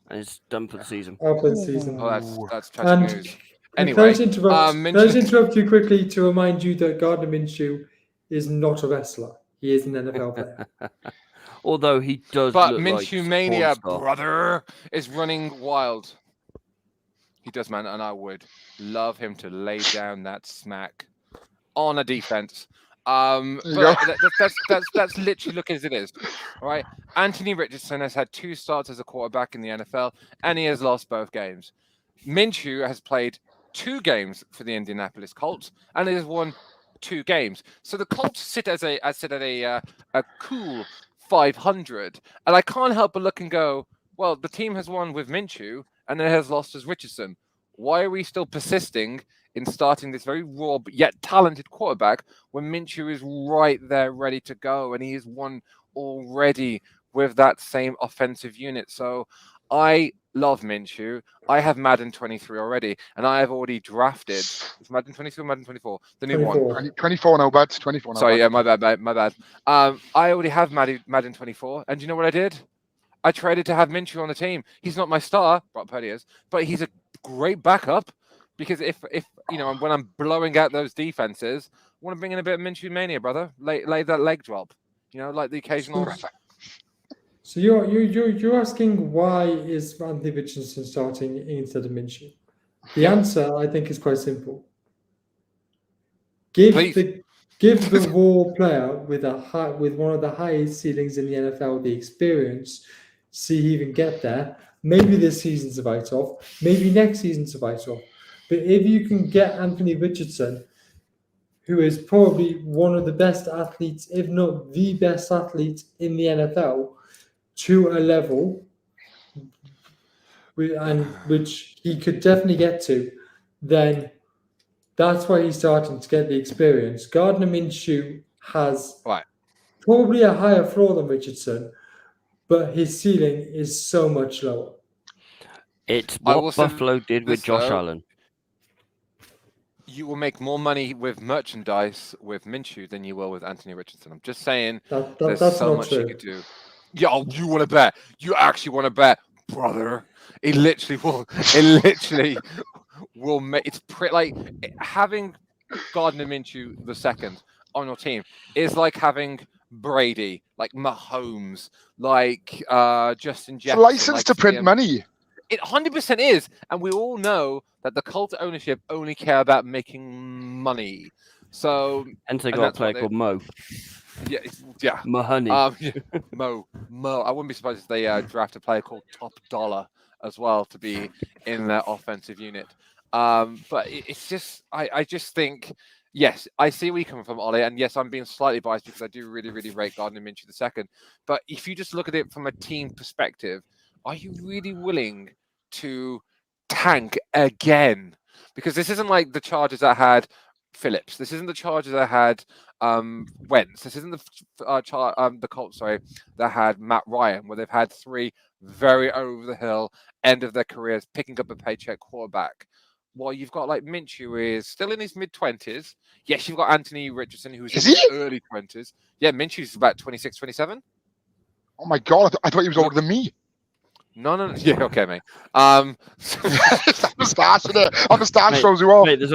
and is done for the season. Out for the season. Oh, that's tragic news. Can Anyway, I just interrupt you quickly to remind you that Gardner Minshew is not a wrestler. He is an NFL player. Although he does but look Minshew like Mania, porn star. brother, is running wild. He does, man, and I would love him to lay down that smack on a defense. But that's literally look as it is, all right? Anthony Richardson has had 2 starts as a quarterback in the NFL, and he has lost both games. Minshew has played 2 games for the Indianapolis Colts, and he has won 2 games. So the Colts sit at a cool 500, and I can't help but look and go, well, the team has won with Minshew, and it has lost as Richardson. Why are we still persisting in starting this very raw but yet talented quarterback when Minshew is right there ready to go, and he has won already with that same offensive unit? So I love Minshew. I have Madden 23 already, and I have already drafted. Is Madden 23 or Madden 24? The new 24. one. 24 now, bud. 24 now. Sorry, bud. yeah, my bad, mate. My bad. I already have Madden 24, and do you know what I did? I traded to have Minshew on the team. He's not my star, Brock Purdy is, but he's a great backup because if you know, when I'm blowing out those defenses, I want to bring in a bit of Minshew Mania, brother. Lay that leg drop, you know, like the occasional. So you're asking why is Anthony Richardson starting instead of Minshew? The answer, I think, is quite simple. Give the raw player with one of the highest ceilings in the NFL the experience, see he can get there. Maybe this season's a write-off, maybe next season's a write-off. But if you can get Anthony Richardson, who is probably one of the best athletes, if not the best athlete in the NFL, to a level which he could definitely get to, then that's why he's starting to get the experience. Gardner Minshew has probably a higher floor than Richardson, but his ceiling is so much lower. It's what Buffalo did with Josh Allen. You will make more money with merchandise with Minshew than you will with Anthony Richardson. I'm just saying there's so much you could do. Yo, you want to bet? You actually want to bet, brother? It literally will make it's pretty like having Gardner Minshew II on your team is like having Brady, like Mahomes, like Justin Jefferson. It's a license to print money. It 100% is, and we all know that the cult ownership only care about making money. So, and they got a player called Mo. Yeah, Mahoney. Mo. I wouldn't be surprised if they draft a player called Top Dollar as well to be in their offensive unit. But it's just, I just think, yes, I see where you're coming from, Ollie, and yes, I'm being slightly biased because I do really, really rate Gardner Minshew II. But if you just look at it from a team perspective, are you really willing to tank again? Because this isn't like the Chargers that had Phillips. This isn't the Chargers that had Wentz. This isn't the Colts, that had Matt Ryan, where they've had 3 very over the hill, end of their careers, picking up a paycheck quarterback. Well, you've got like Minshew, who is still in his mid-20s. Yes, you've got Anthony Richardson, who's in his early 20s. Yeah, Minshew's about 26, 27. Oh my God, I thought he was older than me. No. Yeah, okay, mate. I'm a star today. I'm a star, shows you off. Mate, there's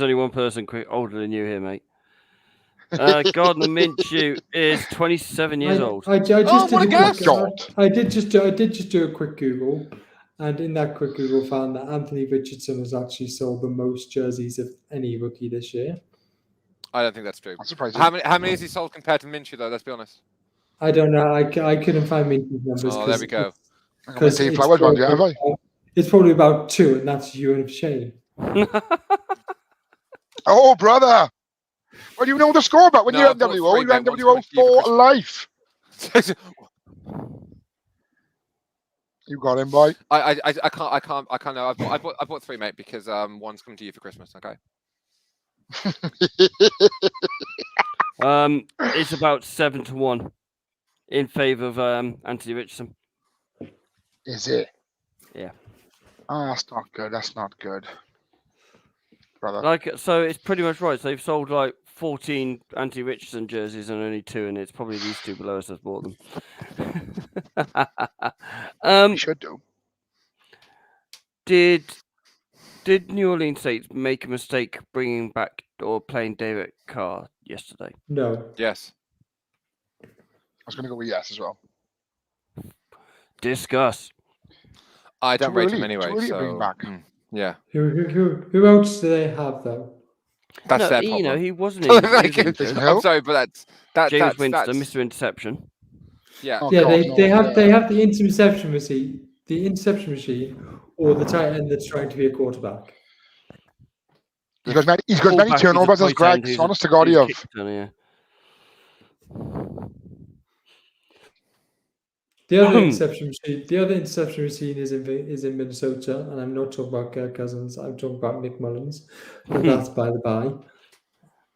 only one person older than you here, mate. Gardner Minshew is 27 years old. I did just do a quick Google, and in that quick Google found that Anthony Richardson has actually sold the most jerseys of any rookie this year. I don't think that's true. I'm surprised. How many has he sold compared to Minshew, though? Let's be honest. I don't know. I couldn't find Minshew's numbers. Oh, there we go. Because it's probably about 2, and that's you and Shane. Oh, brother. Well, you know the score, but when you're NWO, you're NWO for life. You got him, boy. I can't know. I bought 3, mate, because one's coming to you for Christmas. Okay. It's about 7-1 in favour of Anthony Richardson. Is it? Yeah. Oh, that's not good. That's not good, brother. So it's pretty much right. So they've sold like 14 Anthony Richardson jerseys and only 2, and it's probably these 2 below us that's bought them. You should do. Did New Orleans Saints make a mistake bringing back or playing Derek Carr yesterday? No. Yes. I was going to go with yes as well. Discuss. I don't rate him anyway. Really so bring back. Yeah. Who else do they have though? That's their problem. You know, he wasn't. I'm sorry, but that's James Winston, Mr. Interception. Yeah. Oh, yeah, they have the interception machine, or the tight end that's trying to be a quarterback. He's got many turnovers as Greg. Honest to God, he have. The other interception machine is in Minnesota, and I'm not talking about Kirk Cousins. I'm talking about Nick Mullins, but that's by the by.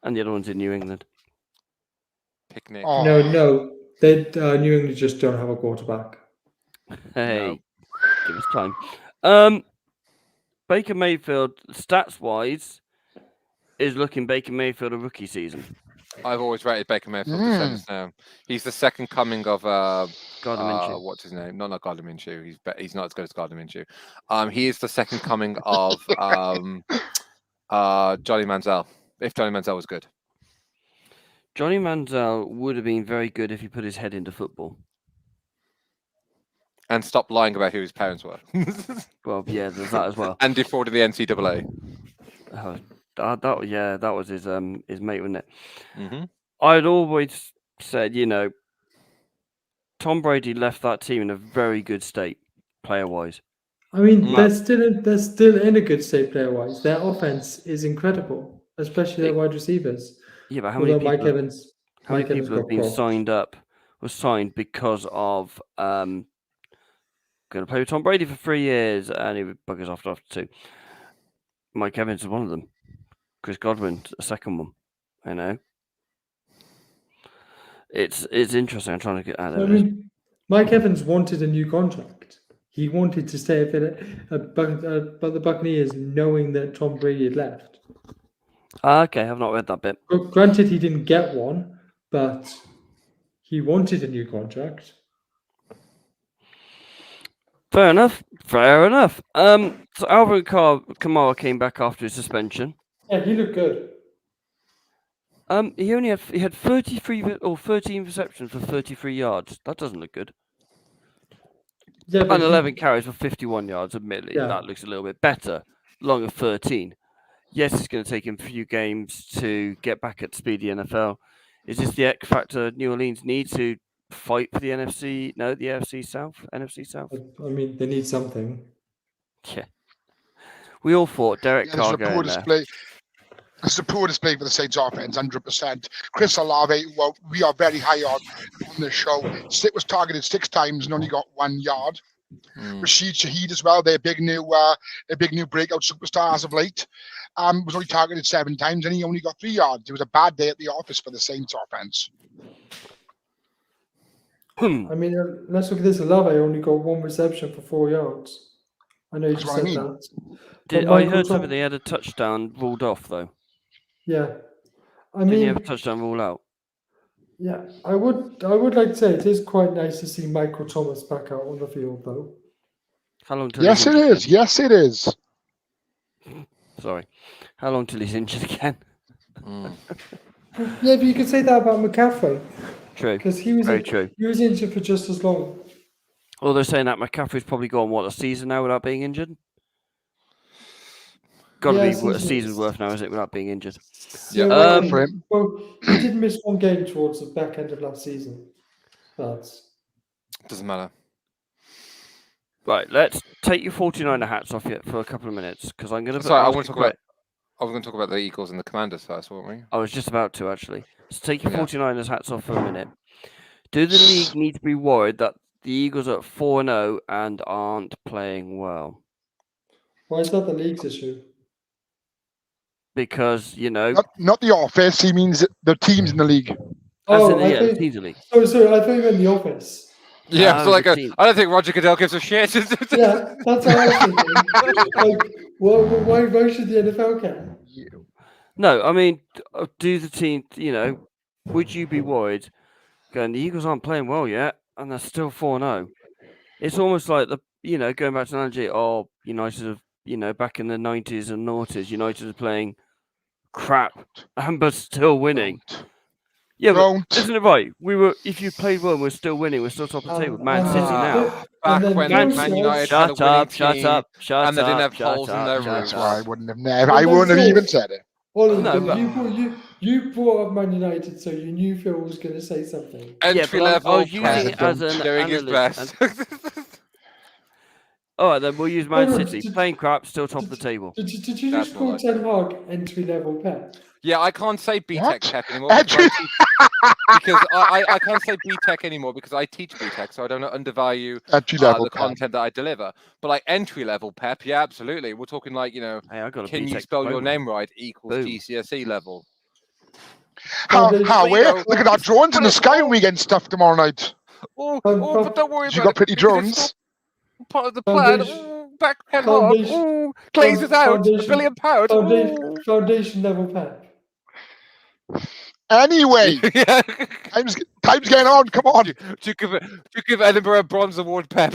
And the other one's in New England. Picnic. Oh. No, they New England just don't have a quarterback. Hey, give us time. Baker Mayfield, stats wise, is looking Baker Mayfield a rookie season. I've always rated Baker Mayfield defense now. He's the second coming of Gardner Minshew. What's his name? Not Gardner Minshew. He's not as good as Gardner Minshew. He is the second coming of Johnny Manziel. If Johnny Manziel was good. Johnny Manziel would have been very good if he put his head into football. And stop lying about who his parents were. Well, yeah, there's that as well. And defrauded the NCAA. That was his mate, wasn't it? Mm-hmm. I'd always said, Tom Brady left that team in a very good state, player-wise. I mean, they're still in a good state player-wise. Their offense is incredible, especially their wide receivers. Yeah, but how many people have been signed because of going to play with Tom Brady for 3 years, and he buggers off after 2. Mike Evans is one of them. Chris Godwin, a second one. I know. It's interesting. I'm trying to get at it. Mike Evans wanted a new contract. He wanted to stay at the Buccaneers, knowing that Tom Brady had left. Okay, I've not read that bit. Granted, he didn't get one, but he wanted a new contract. Fair enough. So Alvin Kamara came back after his suspension. Yeah, he looked good. He had 13 receptions for 33 yards. That doesn't look good. Yeah, and 11 carries for 51 yards. Admittedly, that looks a little bit better. Long of 13. Yes, it's going to take him a few games to get back at speed the NFL. Is this the X factor New Orleans need to fight for the AFC South? NFC South? I mean, they need something. Yeah. We all thought Derek Carr going there. It's a poor display for the Saints offense, 100%. Chris Olave, well, we are very high on the show. Was targeted 6 times and only got 1 yard. Rashid Shaheed as well, their big new breakout superstar as of late. was only targeted 7 times and he only got 3 yards. It was a bad day at the office for the Saints offense. I mean, let's look at this. Olave only got 1 reception for 4 yards. I know you That's just what I said mean. that. I heard something. They had a touchdown ruled off though. Yeah, I Didn't he mean, have a touchdown rule out? yeah, I would like to say it is quite nice to see Michael Thomas back out on the field, though. How long till Yes, he's it injured is. Yes, it is. again? Sorry. How long till he's injured again? Yeah, but you could say that about McCaffrey. True. Because he was Very true. He was injured for just as long. Well, they're saying that McCaffrey's probably gone, a season now without being injured? Got to be a season's worth now, is it, without being injured? Yeah. Good for him. Well, he did miss 1 game towards the back end of last season. Doesn't matter. Right, let's take your 49er hats off yet for a couple of minutes, because I'm going to... Sorry, I was going to talk about the Eagles and the Commanders first, weren't we? I was just about to, actually. So take your 49ers hats off for a minute. Do the league need to be worried that the Eagles are at 4-0 and aren't playing well? Why is that the league's issue? Because, Not the office. He means the teams in the league. the teams in the league. Oh, sorry, I thought you meant the office. Yeah, so I don't think Roger Goodell gives a shit. Yeah, that's what I was thinking. Why should the NFL care? No, I mean, do the team, would you be worried going, the Eagles aren't playing well yet, and they're still 4-0? It's almost like going back to the analogy, United have, back in the 90s and noughties, United are playing crap, but still winning. Yeah, but isn't it right? If you played well and we're still winning, we're still top of the table. Man City now. Back when Man United had a winning team and they didn't have holes in their That's roofs. why I wouldn't have even said it. You brought up Man United, so you knew Phil was going to say something. Entry level, I was using it as an doing his best. All right, then we'll use Man City. Playing crap, still top of the table. Did you just call Ten Hag entry level Pep? Yeah, I can't say BTEC Pep anymore because I can't say BTEC anymore because I teach BTEC, so I don't undervalue the content that I deliver. But like entry level Pep, yeah, absolutely. We're talking like can you spell your name right equals GCSE level. How look at our drones in the sky when we get stuff tomorrow night. But don't worry about it. You got pretty drones. Part of the plan. Back Ken Hog. Glazes out. £1 billion. Foundation level Pep. Anyway, time's getting on. Come on. Do you give Edinburgh a bronze award, Pep?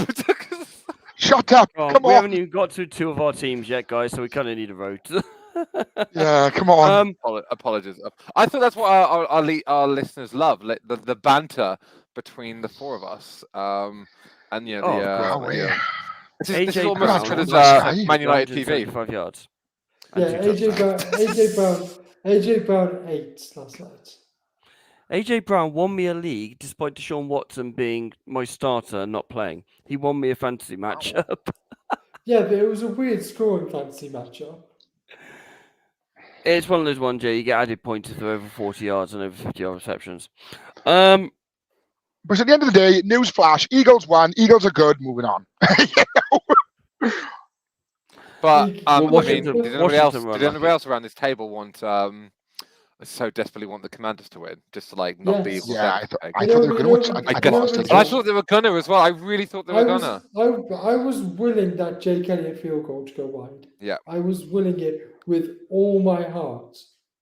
Shut up. Come on. We haven't even got to 2 of our teams yet, guys, so we kind of need a vote. Yeah, come on. Apologies. I thought that's what our listeners love, the banter between the 4 of us. This is almost as good as Man United TV. 5 yards. Yeah, AJ Brown 8 last night. AJ Brown won me a league despite Deshaun Watson being my starter and not playing. He won me a fantasy matchup. Yeah, but it was a weird scoring fantasy matchup. It's one of those ones, Jay. You get added points for over 40 yards and over 50 yard receptions. But at the end of the day, newsflash: Eagles won. Eagles are good. Moving on. But did Washington anybody else around this table so desperately want the Commanders to win, just to not be? Yeah, I thought they were going to. I thought they were gonna as well. I really thought they were gonna. I was willing that Jake Elliott field goal to go wide. Yeah, I was willing it with all my heart.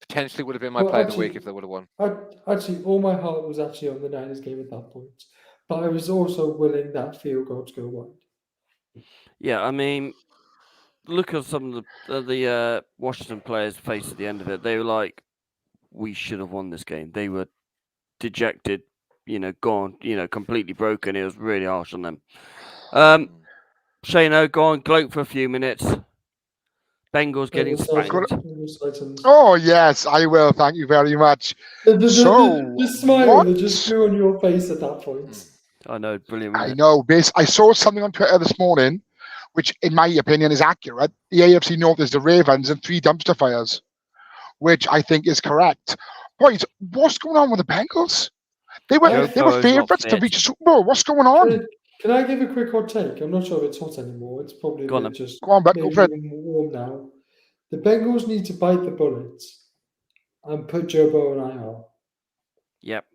Potentially would have been my play of the week if they would have won. Actually, all my heart was actually on the Niners game at that point, but I was also willing that field goal to go wide. Yeah, I mean, look at some of the Washington players' face at the end of it. They were like, we should have won this game. They were dejected, gone, completely broken. It was really harsh on them. Shano, go on, gloat for a few minutes. Bengals getting spanked. Oh, yes, I will. Thank you very much. The smile that just flew on your face at that point. I know, brilliant. I know. I saw something on Twitter this morning, which, in my opinion, is accurate. The AFC North is the Ravens and 3 dumpster fires, which I think is correct. Boys, what's going on with the Bengals? They were favourites to reach a Super Bowl. What's going on? Can I give a quick hot take? I'm not sure if it's hot anymore. It's probably just go on, but go for it. warm now. The Bengals need to bite the bullet and put Joe Burrow on IR. Yep.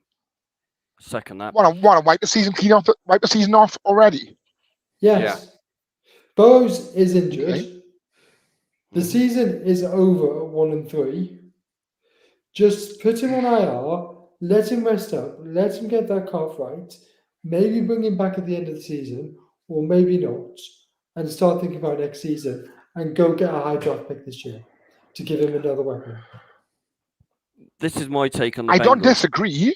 Second that. Want to wipe the season clean off? Wipe the season off already? Yes. Burrows is injured. Okay. The season is over at 1-3. Just put him on IR, let him rest up, let him get that calf right, maybe bring him back at the end of the season, or maybe not, and start thinking about next season and go get a high draft pick this year to give him another weapon. This is my take on the I Bengals. don't disagree.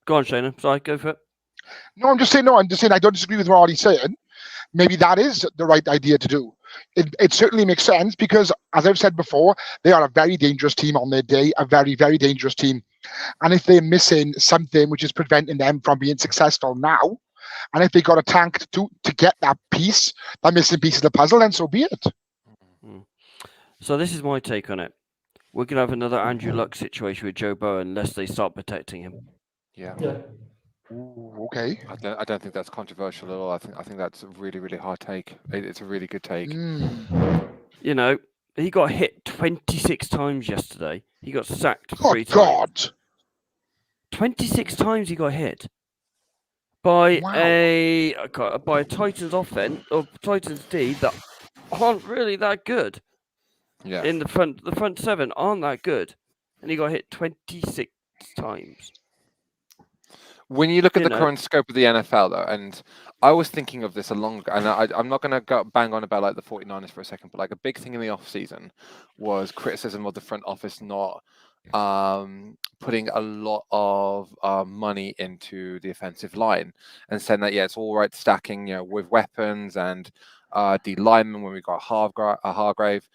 Go on, Shayna. Sorry, go for it. No, I'm just saying I don't disagree with what Ollie's saying. Maybe that is the right idea to do. It certainly makes sense because, as I've said before, they are a very dangerous team on their day, a very, very dangerous team. And if they're missing something which is preventing them from being successful now, and if they got a tank to get that piece, that missing piece of the puzzle, then so be it. So this is my take on it. We're going to have another Andrew Luck situation with Joe Burrow unless they start protecting him. Yeah. Ooh, okay. I don't think that's controversial at all. I think that's a really, really hard take. It's a really good take. You know, he got hit 26 times yesterday. He got sacked Oh, 3 times. God. 26 times he got hit by Wow. a Titans offense or Titans D that aren't really that good. Yeah. In the front 7 aren't that good, and he got hit 26 times. When you look at the current scope of the NFL, though, and I was thinking of this a long ago, and I'm not going to go bang on about like the 49ers for a second, but like a big thing in the offseason was criticism of the front office not putting a lot of money into the offensive line and saying that, yeah, it's all right stacking, with weapons and D linemen when we got Hargrave.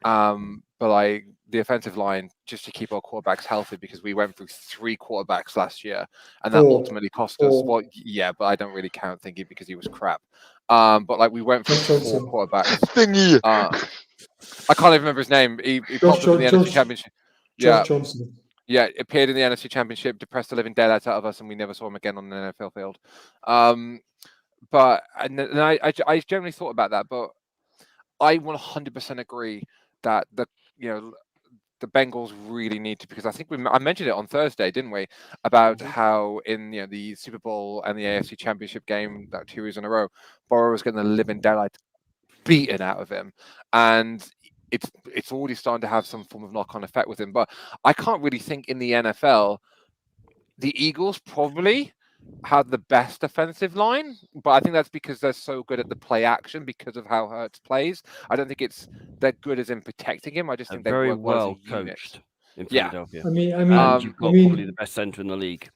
But like the offensive line, just to keep our quarterbacks healthy, because we went through 3 quarterbacks last year, and that ultimately cost us. Well, yeah, but I don't really count Thingy because he was crap. But like we went through 4 quarterbacks. Thingy. I can't even remember his name. He popped up in the NFC Championship. Josh Johnson. Yeah, appeared in the NFC Championship, depressed the living daylights out of us, and we never saw him again on an NFL field. But I generally thought about that, but I 100% agree that the Bengals really need to, because I think I mentioned it on Thursday, didn't we? About how in the Super Bowl and the AFC Championship game that 2 years in a row, Burrow was getting the living daylight beaten out of him, and it's already starting to have some form of knock-on effect with him. But I can't really think in the NFL, the Eagles probably have the best offensive line, but I think that's because they're so good at the play action because of how Hurts plays. I don't think they're good as in protecting him. I just think they very work well as a unit. coached in Philadelphia. I mean, you've got probably the best center in the league.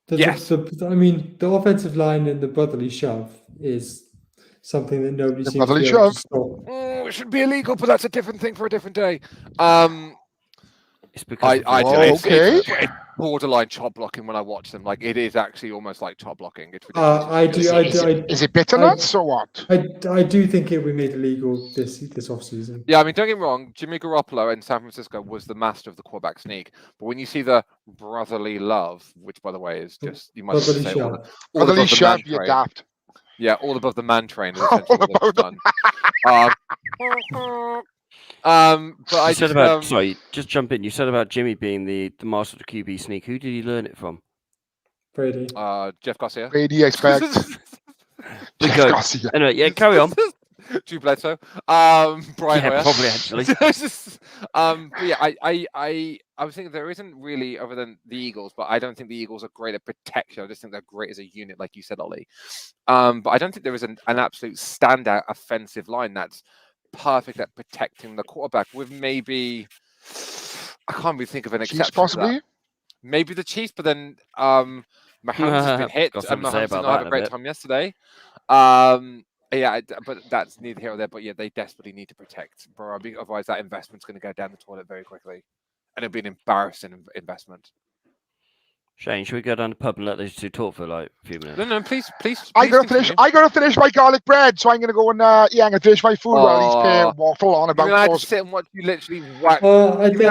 The offensive line and the brotherly shove is something that nobody seems to be able to stop. It should be illegal, but that's a different thing for a different day. It's because it's borderline chop blocking when I watch them. Like, it is actually almost like chop blocking. It's ridiculous. Is it bitter nuts or what? I do think it will be made illegal this offseason. Yeah, I mean, don't get me wrong. Jimmy Garoppolo in San Francisco was the master of the quarterback sneak. But when you see the brotherly love, which by the way is just, you might just say brotherly shove, you daft. Yeah, all above the man train. Is essentially what they've done. But I said about sorry, just jump in. You said about Jimmy being the master of the QB sneak. Who did he learn it from? Brady. Jeff Garcia. Brady, expect. Jeff Garcia. Anyway, yeah, carry on. Drew Bledsoe. Brian Hoyer. Probably actually. But yeah, I was thinking there isn't really, other than the Eagles, but I don't think the Eagles are great at protection. I just think they're great as a unit, like you said, Ollie. But I don't think there is an absolute standout offensive line that's perfect at protecting the quarterback, with maybe, I can't really think of an exception. Possibly? Maybe the Chiefs, but then Mahomes has been hit, and Mahomes did not have a great time yesterday. Yeah, but that's neither here or there. But yeah, they desperately need to protect Burrow. Otherwise, that investment's going to go down the toilet very quickly, and it'll be an embarrassing investment. Shane, should we go down the pub and let these two talk for like a few minutes? No, please. I gotta finish my garlic bread, so I'm gonna go and I'm gonna finish my food while these pair waffle on about. I had to sit and watch you literally whack. I didn't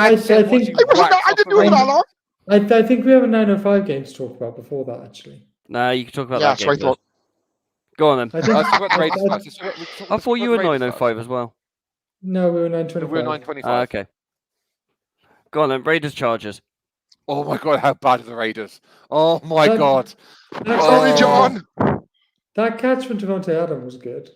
do it that long. I think we have a 905 game to talk about before that, actually. No, you can talk about that game. I thought. Go on then. I thought you were 905 as well. No, we were We're 925. 925. Okay. Go on then. Raiders Chargers. Oh my god, how bad are the Raiders? Oh my That- god. Sorry, John. That catch from Devontae Adams was good.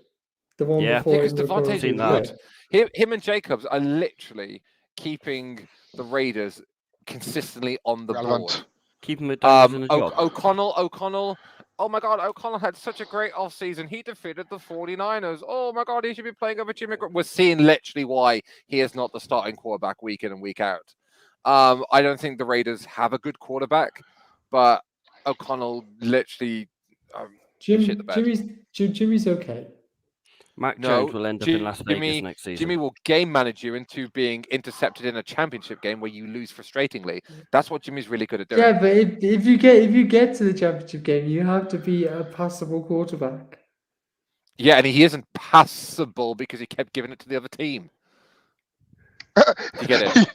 The one Yeah. before Because him recorded Seen Devontae's that. good. Him and Jacobs are literally keeping the Raiders consistently on the board. Relevant. Keep him McDonald's in a job. O'Connell. Oh my god, O'Connell had such a great offseason. He defeated the 49ers. Oh my god, he should be playing over Jimmy Graham. We're seeing literally why he is not the starting quarterback week in and week out. I don't think the Raiders have a good quarterback, but O'Connell literally shit the bed. Jimmy's okay. Mac No, Jones will end up in Las Vegas next season. Jimmy will game manage you into being intercepted in a championship game where you lose frustratingly. That's what Jimmy's really good at doing. Yeah, but if you get to the championship game, you have to be a passable quarterback. Yeah, and he isn't passable because he kept giving it to the other team. You get it?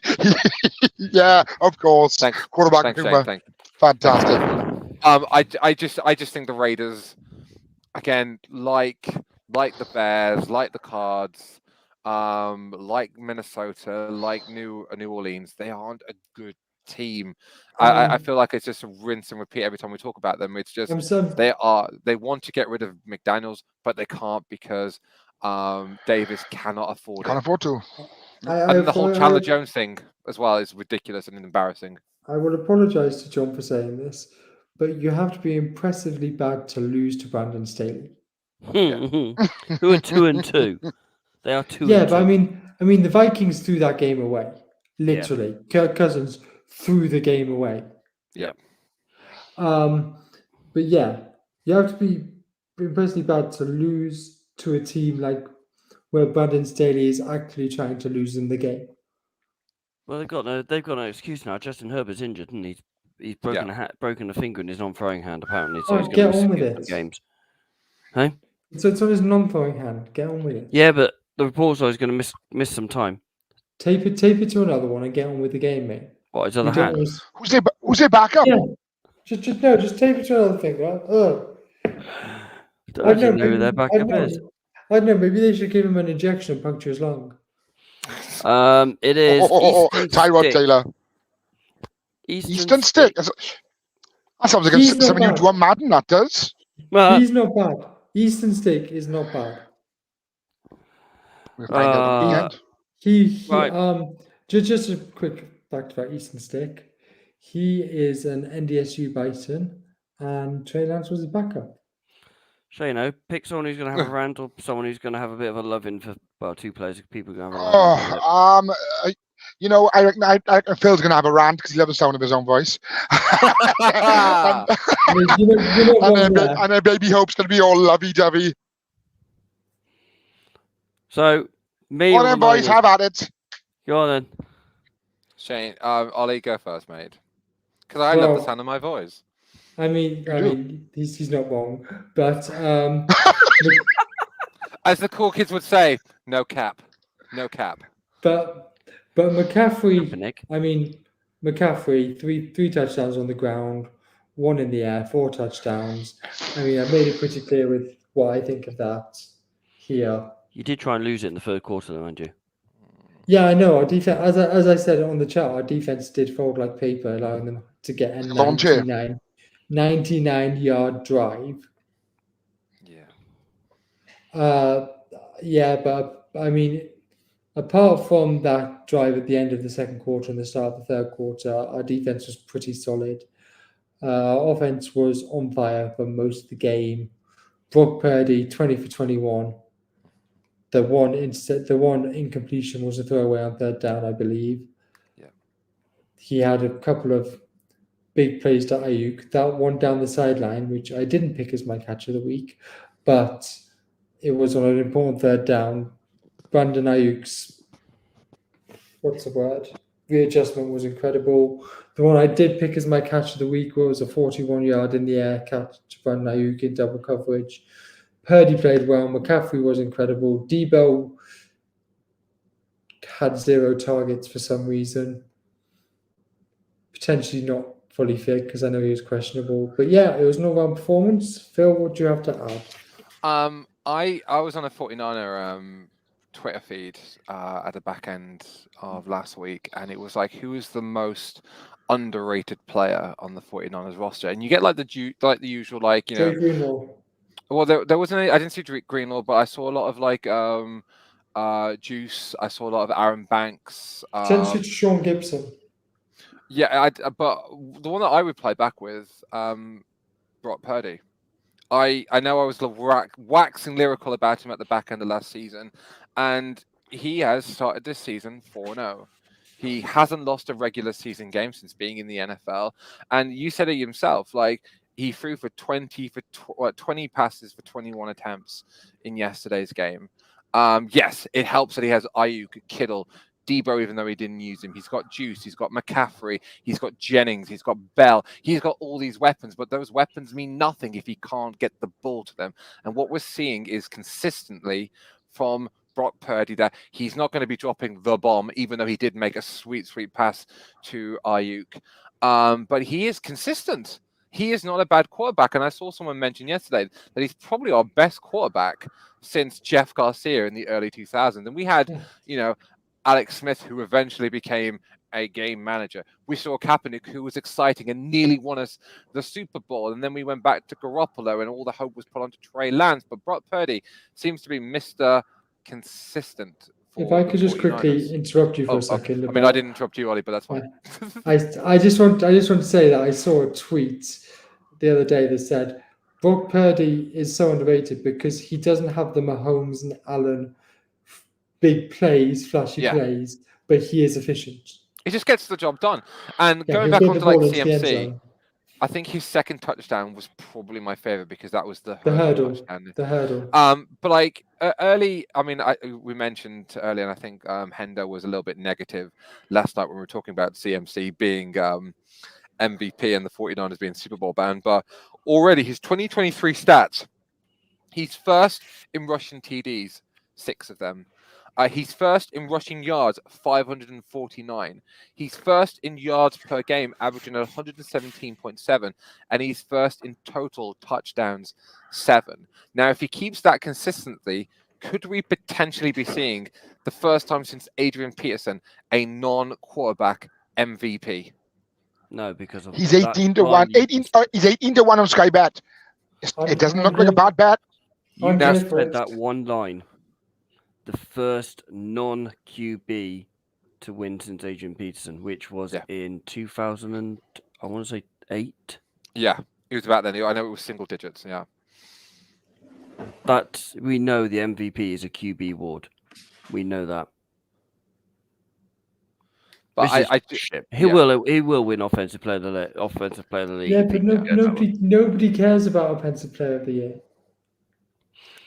Yeah, of course. Thanks. Quarterback Thanks, humor. Shane. Thanks. Fantastic. I just think the Raiders, again, like the Bears, like the Cards, like Minnesota, like New Orleans, they aren't a good team. I feel like it's just a rinse and repeat every time we talk about them. It's just they want to get rid of McDaniels, but they can't because Davis cannot afford Can't it. afford to. And the whole Chandler Jones thing as well is ridiculous and embarrassing. I will apologize to John for saying this, but you have to be impressively bad to lose to Brandon Staley. Who are 2-2? They are 2-2. Yeah, but I mean, the Vikings threw that game away. Literally, Kirk Cousins threw the game away. Yeah. But yeah, you have to be impressively bad to lose to a team like where Brandon Staley is actually trying to lose in the game. Well, they've got no excuse now. Justin Herbert's injured, and he's broken broken a finger in his non-throwing hand apparently, so he's going to miss a few games. Hey? So it's on his non-throwing hand. Get on with it. Yeah, but the reports are he's going to miss some time. Tape it to another one and get on with the game, mate. What, his other hand? Who's their backup? Yeah. Just tape it to another thing, right? I don't know who their backup is. I don't know. Maybe they should give him an injection and puncture his lung. It is Tyrod Stick. Taylor. Eastern Stick. That sounds like something you do on Madden. That does. He's not bad. Eastern Stick is not bad. We'll find out on the weekend. Just a quick fact about Eastern Stick. He is an NDSU Bison, and Trey Lance was his backup. So, pick someone who's going to have a rant or someone who's going to have a bit of a love-in for two players. People are going to have a love-in. I reckon Phil's going to have a rant because he loves the sound of his own voice. And then Baby Hope's going to be all lovey-dovey. So, me Go on then, boys, have at it. Go on then. Shane, Ollie, go first, mate. Because I love the sound of my voice. I mean, he's not wrong, but as the cool kids would say, no cap. But McCaffrey, McCaffrey, three touchdowns on the ground, one in the air, 4 touchdowns. I mean, I made it pretty clear with what I think of that here. You did try and lose it in the third quarter, though, didn't you? Yeah, I know. Our defense, as I said on the chat, our defense did fold like paper, allowing them to get a 99-yard drive. But I mean, apart from that drive at the end of the second quarter and the start of the third quarter, our defense was pretty solid. Our offense was on fire for most of the game. Brock Purdy, 20 for 21. The one incompletion was a throwaway on third down, I believe. Yeah. He had a couple of big plays to Ayuk. That one down the sideline, which I didn't pick as my catch of the week, but it was on an important third down. Brandon Ayuk's readjustment was incredible. The one I did pick as my catch of the week was a 41-yard in the air catch to Brandon Ayuk in double coverage. Purdy played well. McCaffrey was incredible. Debo had 0 targets for some reason. Potentially not fully fit because I know he was questionable. But yeah, it was an all-round performance. Phil, what do you have to add? I was on a 49er Twitter feed at the back end of last week, and it was like, who is the most underrated player on the 49ers roster? And you get like the usual, like, you know, Joe Greenlaw. well, there wasn't any, I didn't see Greenlaw, but I saw a lot of like Juice. I saw a lot of Aaron Banks. Potentially to Sean Gibson. Yeah, but the one that I would play back with, Brock Purdy. I know I was waxing lyrical about him at the back end of last season, and he has started this season 4-0. He hasn't lost a regular season game since being in the NFL, and you said it yourself. Like, he threw for 20 passes for 21 attempts in yesterday's game. Yes, it helps that he has Ayuk, Kittle, Debo, even though he didn't use him. He's got Juice, he's got McCaffrey, he's got Jennings, he's got Bell. He's got all these weapons, but those weapons mean nothing if he can't get the ball to them. And what we're seeing is consistently from Brock Purdy that he's not going to be dropping the bomb, even though he did make a sweet pass to Ayuk. But he is consistent. He is not a bad quarterback. And I saw someone mention yesterday that he's probably our best quarterback since Jeff Garcia in the early 2000s. And we had, you know, Alex Smith, who eventually became a game manager. We saw Kaepernick, who was exciting and nearly won us the Super Bowl. And then we went back to Garoppolo, and all the hope was put onto Trey Lance. But Brock Purdy seems to be Mr. Consistent. If I could just quickly interrupt you for a second. I mean, I didn't interrupt you, Ollie, but that's fine. I just want to say that I saw a tweet the other day that said Brock Purdy is so underrated because he doesn't have the Mahomes and Allen big plays, flashy plays, but he is efficient. He just gets the job done. And going back onto like CMC, I think his second touchdown was probably my favorite because that was the hurdle touchdown. The hurdle. But like early, I mean, we mentioned earlier, and I think Hendo was a little bit negative last night when we were talking about CMC being MVP and the 49ers being Super Bowl bound. But already his 2023 stats, he's first in rushing TDs, 6 of them. He's first in rushing yards, 549. He's first in yards per game, averaging 117.7. And he's first in total touchdowns, 7. Now, if he keeps that consistently, could we potentially be seeing the first time since Adrian Peterson a non-quarterback MVP? No, because of he's 18 to 1. He's 18 to 1 on Sky Bet. It doesn't look like a bad bet. You now said that one line. The first non-QB to win since Adrian Peterson, which was in 2000 and I want to say 8. Yeah, it was about then. I know it was single digits. Yeah, but we know the MVP is a QB award. We know that. But he will win offensive player of the league. Yeah, but nobody cares about offensive player of the year.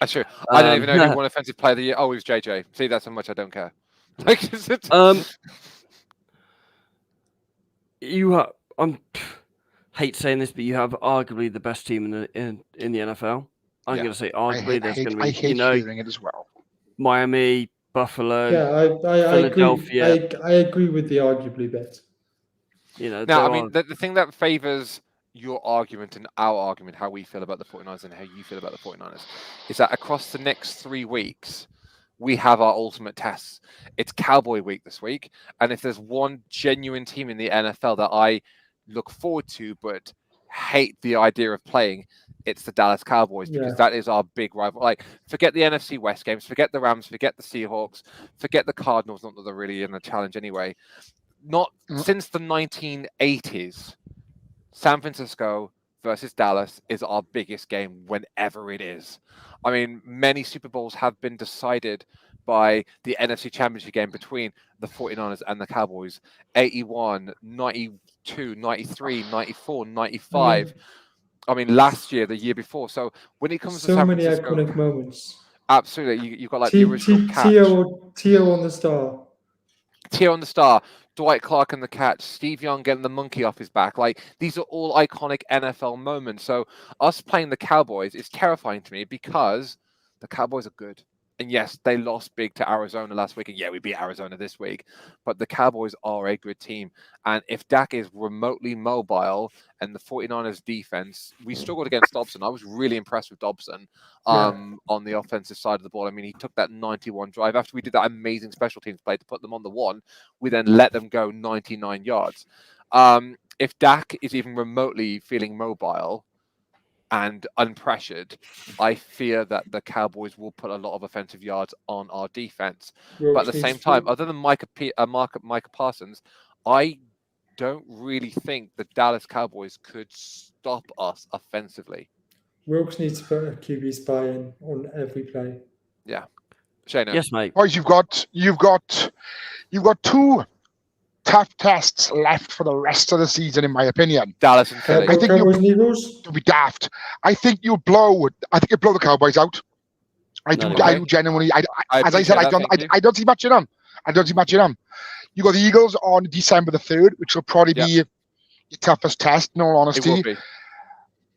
That's true. I don't even know who won offensive player of the year. Oh, it was JJ. See, that's how much I don't care. You have. Hate saying this, but you have arguably the best team in the NFL. I'm going to say arguably. There's going to be, I hate hearing it as well. Miami, Buffalo. Yeah, Philadelphia. I agree with the arguably bit. You know. Now, I mean, the thing that favors your argument and our argument, how we feel about the 49ers and how you feel about the 49ers, is that across the next 3 weeks, we have our ultimate tests. It's Cowboy week this week. And if there's one genuine team in the NFL that I look forward to but hate the idea of playing, it's the Dallas Cowboys, because that is our big rival. Like, forget the NFC West games, forget the Rams, forget the Seahawks, forget the Cardinals, not that they're really in a challenge anyway. Not since the 1980s. San Francisco versus Dallas is our biggest game whenever it is. I mean, many Super Bowls have been decided by the NFC Championship game between the 49ers and the Cowboys. 81, 92, 93, 94, 95. I mean, last year, the year before. So when it comes to San Francisco... So many iconic moments. Absolutely. You've got like the original catch. Tio on the star. Tio on the star. Dwight Clark and the catch, Steve Young getting the monkey off his back. Like, these are all iconic NFL moments. So us playing the Cowboys is terrifying to me because the Cowboys are good. And yes, they lost big to Arizona last week. And yeah, we beat Arizona this week. But the Cowboys are a good team. And if Dak is remotely mobile and the 49ers defense, we struggled against Dobson. I was really impressed with Dobson on the offensive side of the ball. I mean, he took that 91 drive. After we did that amazing special teams play to put them on the one, we then let them go 99 yards. If Dak is even remotely feeling mobile and unpressured, I fear that the Cowboys will put a lot of offensive yards on our defense. But at the same time, other than Micah Parsons, I don't really think the Dallas Cowboys could stop us offensively. Wilkes needs to put a QB spy in on every play. Yeah. Shayna. Yes, mate. Boys, you've got two tough tests left for the rest of the season, in my opinion. Dallas and Philly. I think Cowboys and Eagles. You'll be daft. I think you blow the Cowboys out. I do genuinely. As I said, I don't see much in them. You got the Eagles on December the 3rd, which will probably be your toughest test, in all honesty. It will be.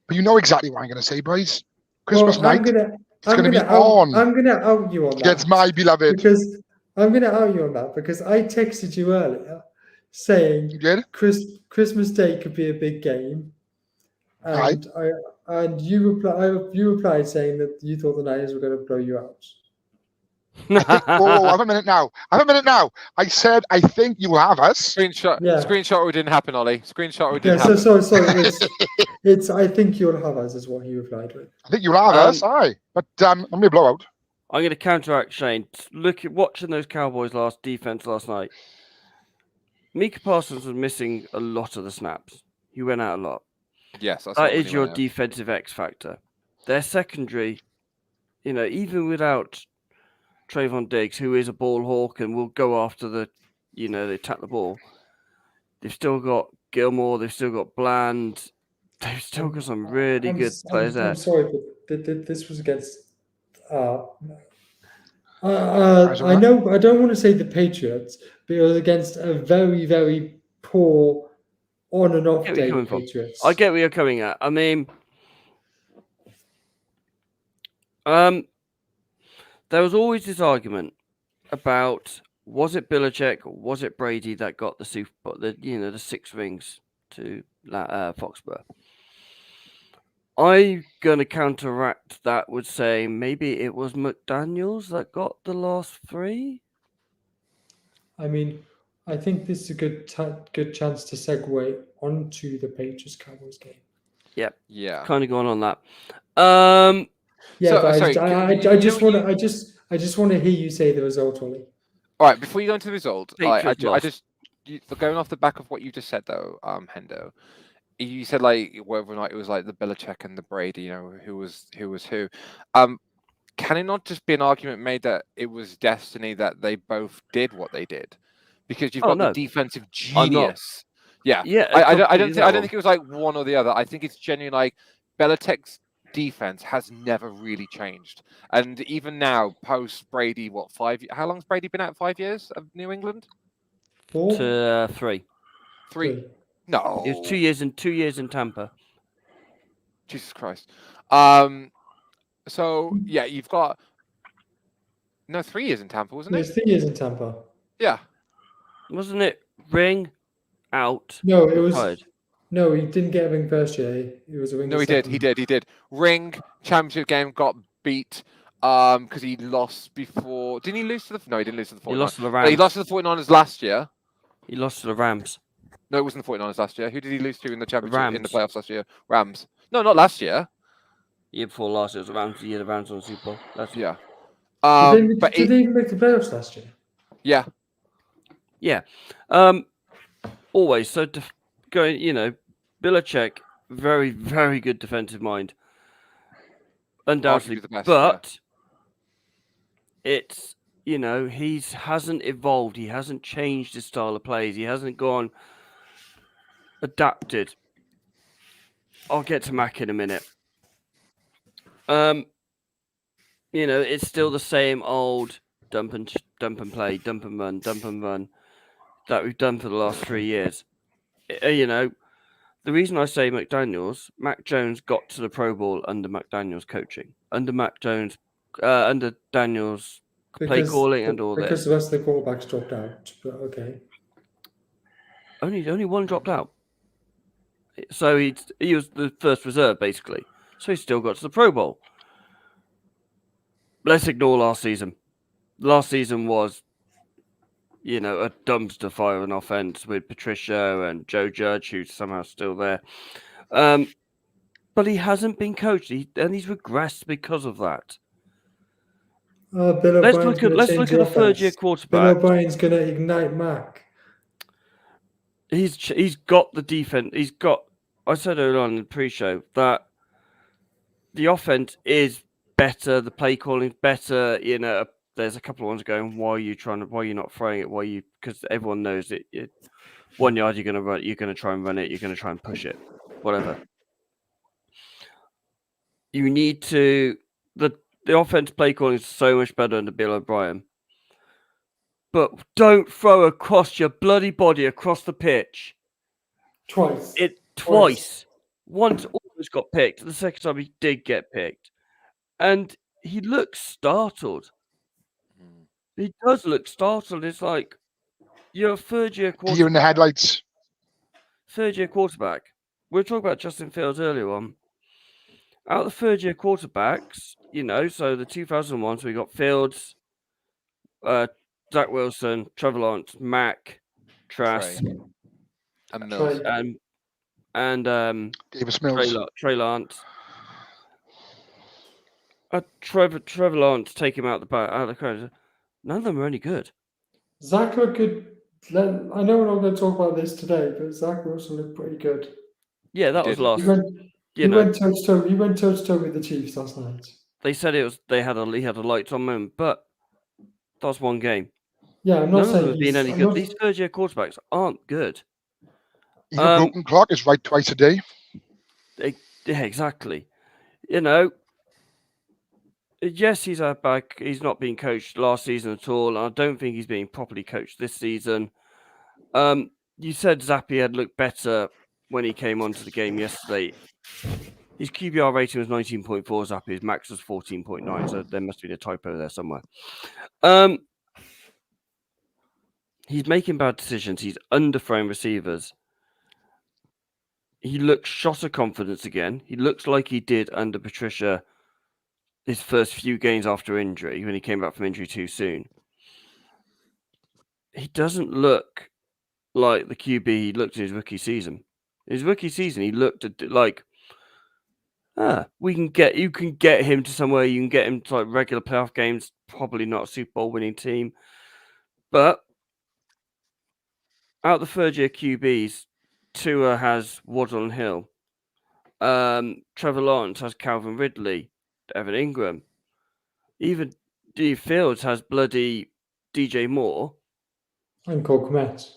But you know exactly what I'm going to say, boys. Christmas night. I'm going to out you on that. Against my beloved. Because I'm going to out you on that because I texted you earlier saying You did? Christmas Day could be a big game, and you replied saying that you thought the Niners were going to blow you out. I have a minute now. I said I think you have us. Screenshot or it didn't happen, Ollie. Screenshot or it didn't happen. Sorry. It's I think you'll have us is what he replied with. I think you have us, aye. But I'm going to blow out. I'm going to counteract Shane. Look at watching those Cowboys defense last night. Micah Parsons was missing a lot of the snaps. He went out a lot. Yes, that is your defensive X factor. Their secondary, even without Trayvon Diggs, who is a ball hawk and will go after they attack the ball. They've still got Gilmore. They've still got Bland. They've still got some really good players there. I'm sorry, but this was against. I know. I don't want to say the Patriots, but it was against a very, very poor on and off day Patriots. I get where you're coming at. I mean, there was always this argument about was it Belichick or was it Brady that got the Super Bowl, the 6 rings to Foxborough. I'm going to counteract that with saying maybe it was McDaniels that got the last 3. I mean, I think this is a good chance to segue onto the Patriots Cowboys game. Yep. Yeah. Kind of going on that. I just want to hear you say the result, Ollie. All right. Before you go into the result, going off the back of what you just said, though, Hendo. You said whether or not it was the Belichick and the Brady, who was who. Can it not just be an argument made that it was destiny that they both did what they did? Because you've got the defensive genius. Yeah. I don't think it was one or the other. I think it's genuinely Belichick's defense has never really changed, and even now, post Brady, 5? How long's Brady been out? 5 years of New England? 4 to 3. 3. No, it was 2 years and 2 years in Tampa. Jesus Christ. So yeah, you've got 3 years in Tampa, wasn't it? There's 3 years in Tampa. Yeah. Wasn't it ring out? No, it was. Tied. No, he didn't get a ring first year. It was a ring. No, he did. He did. Ring championship game, got beat because he lost before. Didn't he lose to the? No, he didn't lose to the 49ers. He lost to the Rams. He lost to the 49ers last year. He lost to the Rams. No, it wasn't the 49ers last year. Who did he lose to in the championship Rams. in the playoffs last year? Rams. No, not last year. Year before last, it was the Rams. The year the Rams won the Super Bowl. That's yeah. Did they even make the playoffs last year? Yeah. Yeah. Always. So going, Belichick, very, very good defensive mind. Undoubtedly. The best, but it's, he hasn't evolved. He hasn't changed his style of plays. He hasn't gone adapted. I'll get to Mac in a minute. It's still the same old dump and play, dump and run that we've done for the last 3 years. The reason I say Mac Jones got to the Pro Bowl under McDaniels coaching. Under Mac Jones, under Daniels' play calling and all because this. the rest of the quarterbacks dropped out. But okay. Only one dropped out. So he was the first reserve, basically. So he still got to the Pro Bowl. Let's ignore last season. Last season was, a dumpster fire of an offense with Patricia and Joe Judge, who's somehow still there. But he hasn't been coached, and he's regressed because of that. Let's look at the third-year quarterback. Bill O'Brien's going to ignite Mac. He's got the defense. I said earlier on in the pre-show that the offense is better. The play calling is better. There's a couple of ones going. Why are you not throwing it? Because everyone knows it. 1 yard you're going to run. You're going to try and run it. You're going to try and push it. Whatever. You need to the offense play calling is so much better under Bill O'Brien. But don't throw across your bloody body across the pitch. Twice. Once almost got picked. The second time he did get picked. And he looks startled. He does look startled. It's like you're a third-year quarterback. Deer in the headlights. Third-year quarterback. We were talking about Justin Fields earlier on. Out of the third-year quarterbacks, so the 2001s, we got Fields, Zach Wilson, Trevor Lawrence, Mac, Trask, and Mills, and Davis Mills. Trey Lance. Trevor Lawrence, take him out of the crowd. None of them are any good. Zach looked good. I know we're not going to talk about this today, but Zach Wilson looked pretty good. Yeah, that was last. He went toe to toe. He went toe to toe with the Chiefs last night. They said he had a lights on moment, but that was one game. Yeah, I'm not saying none of them have been any good. These third-year quarterbacks aren't good. Even broken clock is right twice a day. Yeah, exactly. Yes, he's back. He's not being coached last season at all. And I don't think he's being properly coached this season. You said Zappi had looked better when he came onto the game yesterday. His QBR rating was 19.4. Zappi's max was 14.9. So there must be a typo there somewhere. He's making bad decisions. He's underthrowing receivers. He looks shot of confidence again. He looks like he did under Patricia his first few games after injury, when he came back from injury too soon. He doesn't look like the QB he looked in his rookie season. In his rookie season, he looked like, you can get him to somewhere, you can get him to like regular playoff games, probably not a Super Bowl winning team. But out of the third-year QBs, Tua has Waddle and Hill. Trevor Lawrence has Calvin Ridley, Evan Ingram. Even D. Fields has bloody DJ Moore. And Cole Kmet.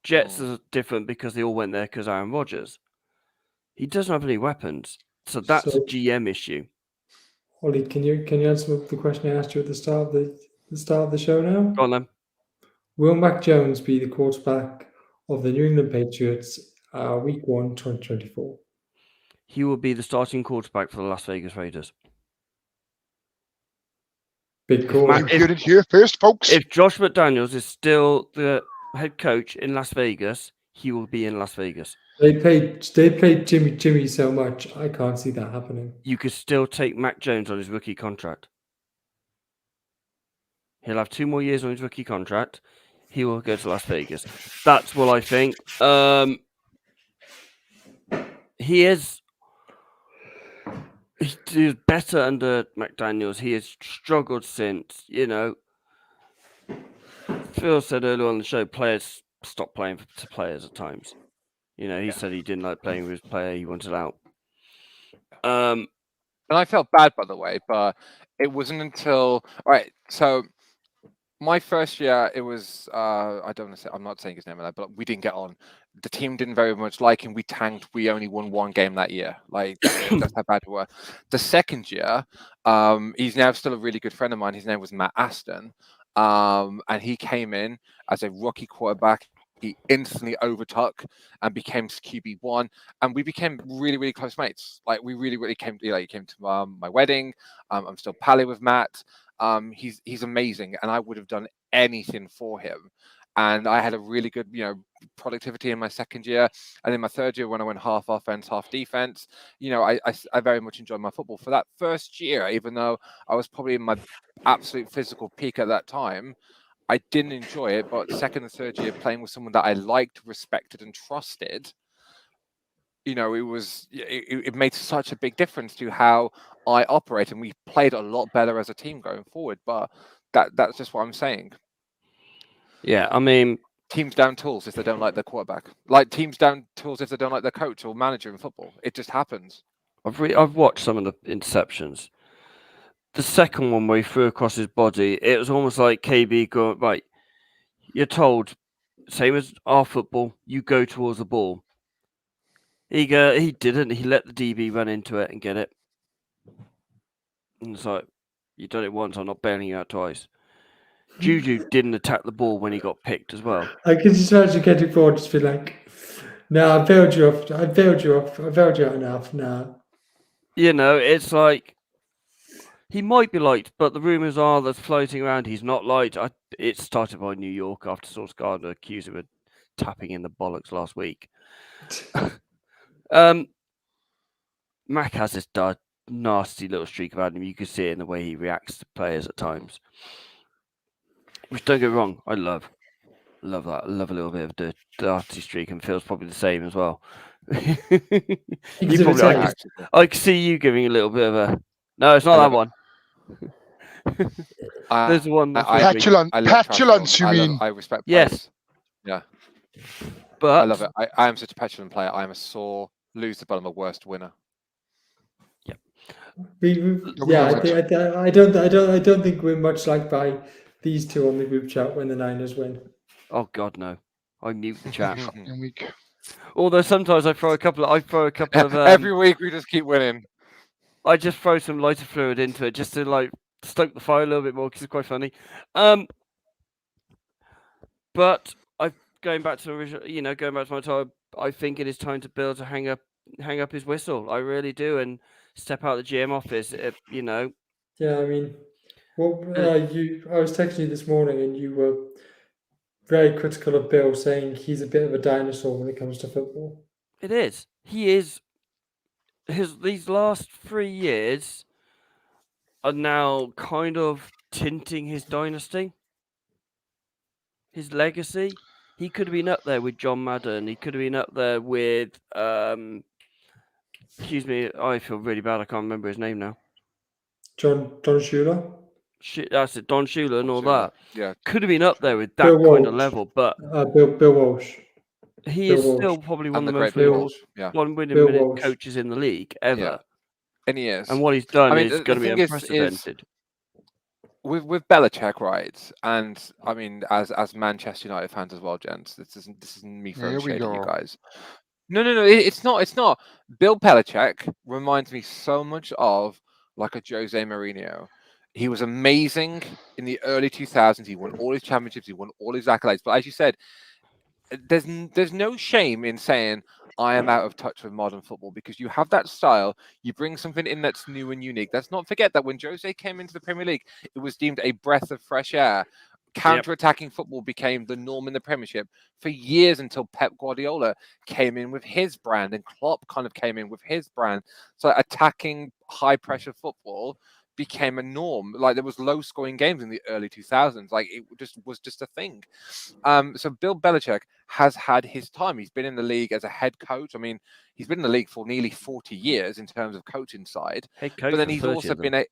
Jets are different because they all went there because Aaron Rodgers. He doesn't have any weapons. So that's a GM issue. Ollie, can you answer the question I asked you at the start of the show now? Go on then. Will Mac Jones be the quarterback of the New England Patriots week 1, 2024? He will be the starting quarterback for the Las Vegas Raiders. Big call. You heard it here first, folks. If Josh McDaniels is still the head coach in Las Vegas, he will be in Las Vegas. They paid Jimmy so much. I can't see that happening. You could still take Mac Jones on his rookie contract. He'll have 2 more years on his rookie contract. He will go to Las Vegas. That's what I think. He's better under McDaniels. He has struggled since, Phil said earlier on the show, players stop playing to players at times. He said he didn't like playing with his player. He wanted out. And I felt bad, by the way, but it wasn't until... All right, so my first year, it was... I don't want to say... I'm not saying his name, but we didn't get on. The team didn't very much like him. We tanked. We only won 1 game that year. Like, that's how bad we were. The second year, he's now still a really good friend of mine. His name was Matt Aston. And he came in as a rookie quarterback. he instantly overtook and became QB1, and we became really, really close mates. Like we really, really came. He came to my wedding. I'm still pally with Matt. He's amazing, and I would have done anything for him. And I had a really good, productivity in my second year, and in my third year when I went half offense, half defense, I very much enjoyed my football. For that first year, even though I was probably in my absolute physical peak at that time, I didn't enjoy it. But second and third year, playing with someone that I liked, respected, and trusted, it made such a big difference to how I operate, and we played a lot better as a team going forward. But that's just what I'm saying. Yeah, I mean, Teams down tools if they don't like their quarterback. Like teams down tools if they don't like their coach or manager in football. It just happens. I've watched some of the interceptions. The second one where he threw across his body, it was almost like KB going, right, you're told, same as our football, you go towards the ball. He didn't. He let the DB run into it and get it. And it's like, you've done it once, I'm not bailing you out twice. Juju didn't attack the ball when he got picked as well. I can just imagine getting forward, just be like, "No, I bailed you off. I bailed you out enough. No." It's like he might be liked, but the rumours are that's floating around he's not liked. It started by New York after Sauce Gardner accused him of tapping in the bollocks last week. Mac has this nasty little streak about him. You can see it in the way he reacts to players at times. Which, don't get me wrong, I love that. I love a little bit of the dirty streak, and Phil's probably the same as well. I can see you giving a little bit of a. No, it's not that one. There's the one. Petulance, you mean? I respect. Yes. Players. Yeah. But I love it. I am such a petulant player. I am a sore loser, but I'm a worst winner. I don't think we're much liked by these two on the group chat when the Niners win. Oh God, no! I mute the chat. Week. Although sometimes I throw a couple of. Every week we just keep winning. I just throw some lighter fluid into it just to like stoke the fire a little bit more because it's quite funny. But going back to the original, going back to my time, I think it is time to Bill to hang up his whistle. I really do, and step out of the GM office. Yeah, I mean, I was texting you this morning, and you were very critical of Bill, saying he's a bit of a dinosaur when it comes to football. It is. He is. These last 3 years are now kind of tinting his dynasty, his legacy. He could have been up there with John Madden. He could have been up there with. Excuse me, I feel really bad. I can't remember his name now. Don Shula. That's it, Don Shula and all that. Yeah, could have been up there with that kind of level, but Bill Walsh. He is still probably one of the most winning coaches in the league ever. Yeah. And he is. And what he's done is going to be unprecedented. With Belichick, right? And I mean, as Manchester United fans as well, gents, this isn't me throwing shade at you guys. No, it's not. It's not. Bill Belichick reminds me so much of like a Jose Mourinho. He was amazing in the early 2000s. He won all his championships. He won all his accolades. But as you said, there's no shame in saying I am out of touch with modern football, because you have that style. You bring something in that's new and unique. Let's not forget that when Jose came into the Premier League, it was deemed a breath of fresh air. Counter-attacking football became the norm in the Premiership for years until Pep Guardiola came in with his brand and Klopp kind of came in with his brand. So attacking high-pressure football became a norm. Like there was low-scoring games in the early 2000s. Like it was just a thing. So Bill Belichick has had his time. He's been in the league as a head coach. I mean, he's been in the league for nearly 40 years in terms of coaching side. Head coach, but then he's also been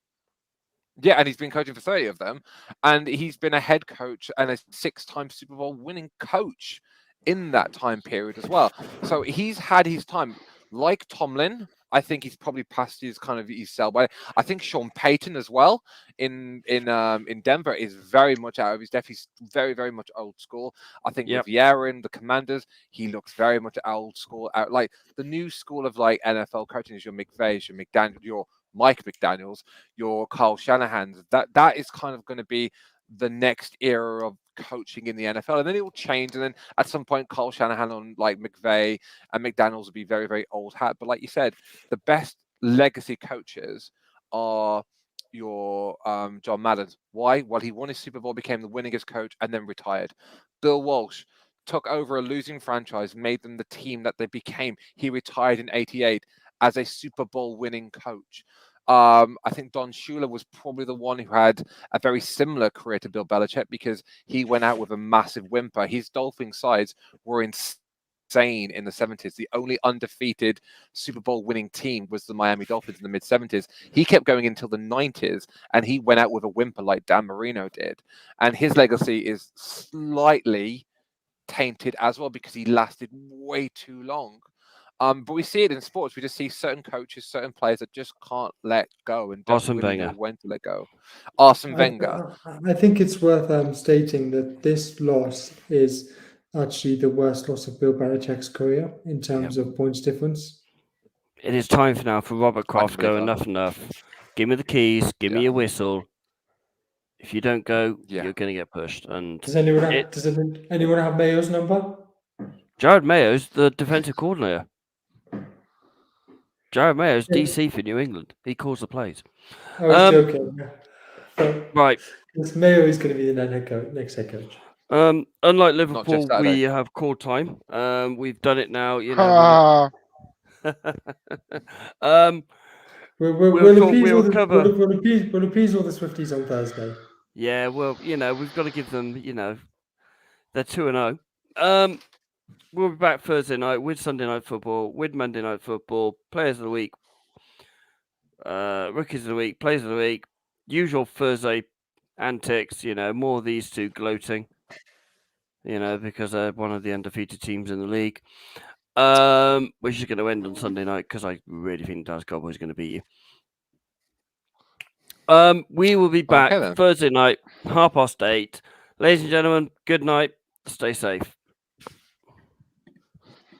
and he's been coaching for 30 of them. And he's been a head coach and a 6-time Super Bowl winning coach in that time period as well. So he's had his time. Like Tomlin, I think he's probably past his kind of his sell by. I think Sean Payton as well in Denver is very much out of his depth. He's very, very much old school. I think with Yaron, the Commanders, he looks very much old school. Out like the new school of like NFL coaching is your McVay, your McDaniel, your Mike McDaniels, your Kyle Shanahan's. That is kind of going to be the next era of coaching in the NFL, and then it will change. And then at some point, Kyle Shanahan on like McVay and McDaniels will be very, very old hat. But like you said, the best legacy coaches are your John Madden. Why? Well, he won his Super Bowl, became the winningest coach, and then retired. Bill Walsh took over a losing franchise, made them the team that they became. He retired in '88 as a Super Bowl winning coach. I think Don Shula was probably the one who had a very similar career to Bill Belichick because he went out with a massive whimper. His Dolphins sides were insane in the 70s. The only undefeated Super Bowl winning team was the Miami Dolphins in the mid 70s. He kept going until the 90s and he went out with a whimper like Dan Marino did. And his legacy is slightly tainted as well because he lasted way too long. But we see it in sports. We just see certain coaches, certain players that just can't let go and don't Arsene really know Wenger. when to let go. Arsene Wenger. I think it's worth stating that this loss is actually the worst loss of Bill Belichick's career in terms of points difference. It is time for now for Robert Kraft to go. believe that. Enough. Give me the keys. Give me Yeah. a whistle. If you don't go, Yeah. you're going to get pushed. And Does anyone have Mayo's number? Jared Mayo's the defensive coordinator. Jared Mayo's Yeah. DC for New England. He calls the plays. I was joking. Right. This Mayo is going to be the next head coach. Unlike Liverpool, Saturday. we have call time. We've done it now. You know. Ah, We'll appease all the Swifties on Thursday. Yeah, well, we've got to give them, they're 2-0. We'll be back Thursday night with Sunday Night Football, with Monday Night Football, Players of the Week, Rookies of the Week, Players of the Week, usual Thursday antics, more of these two gloating, because they're one of the undefeated teams in the league, which is going to end on Sunday night because I really think Dallas Cowboys are going to beat you. We will be back Thursday night, 8:30. Ladies and gentlemen, good night. Stay safe.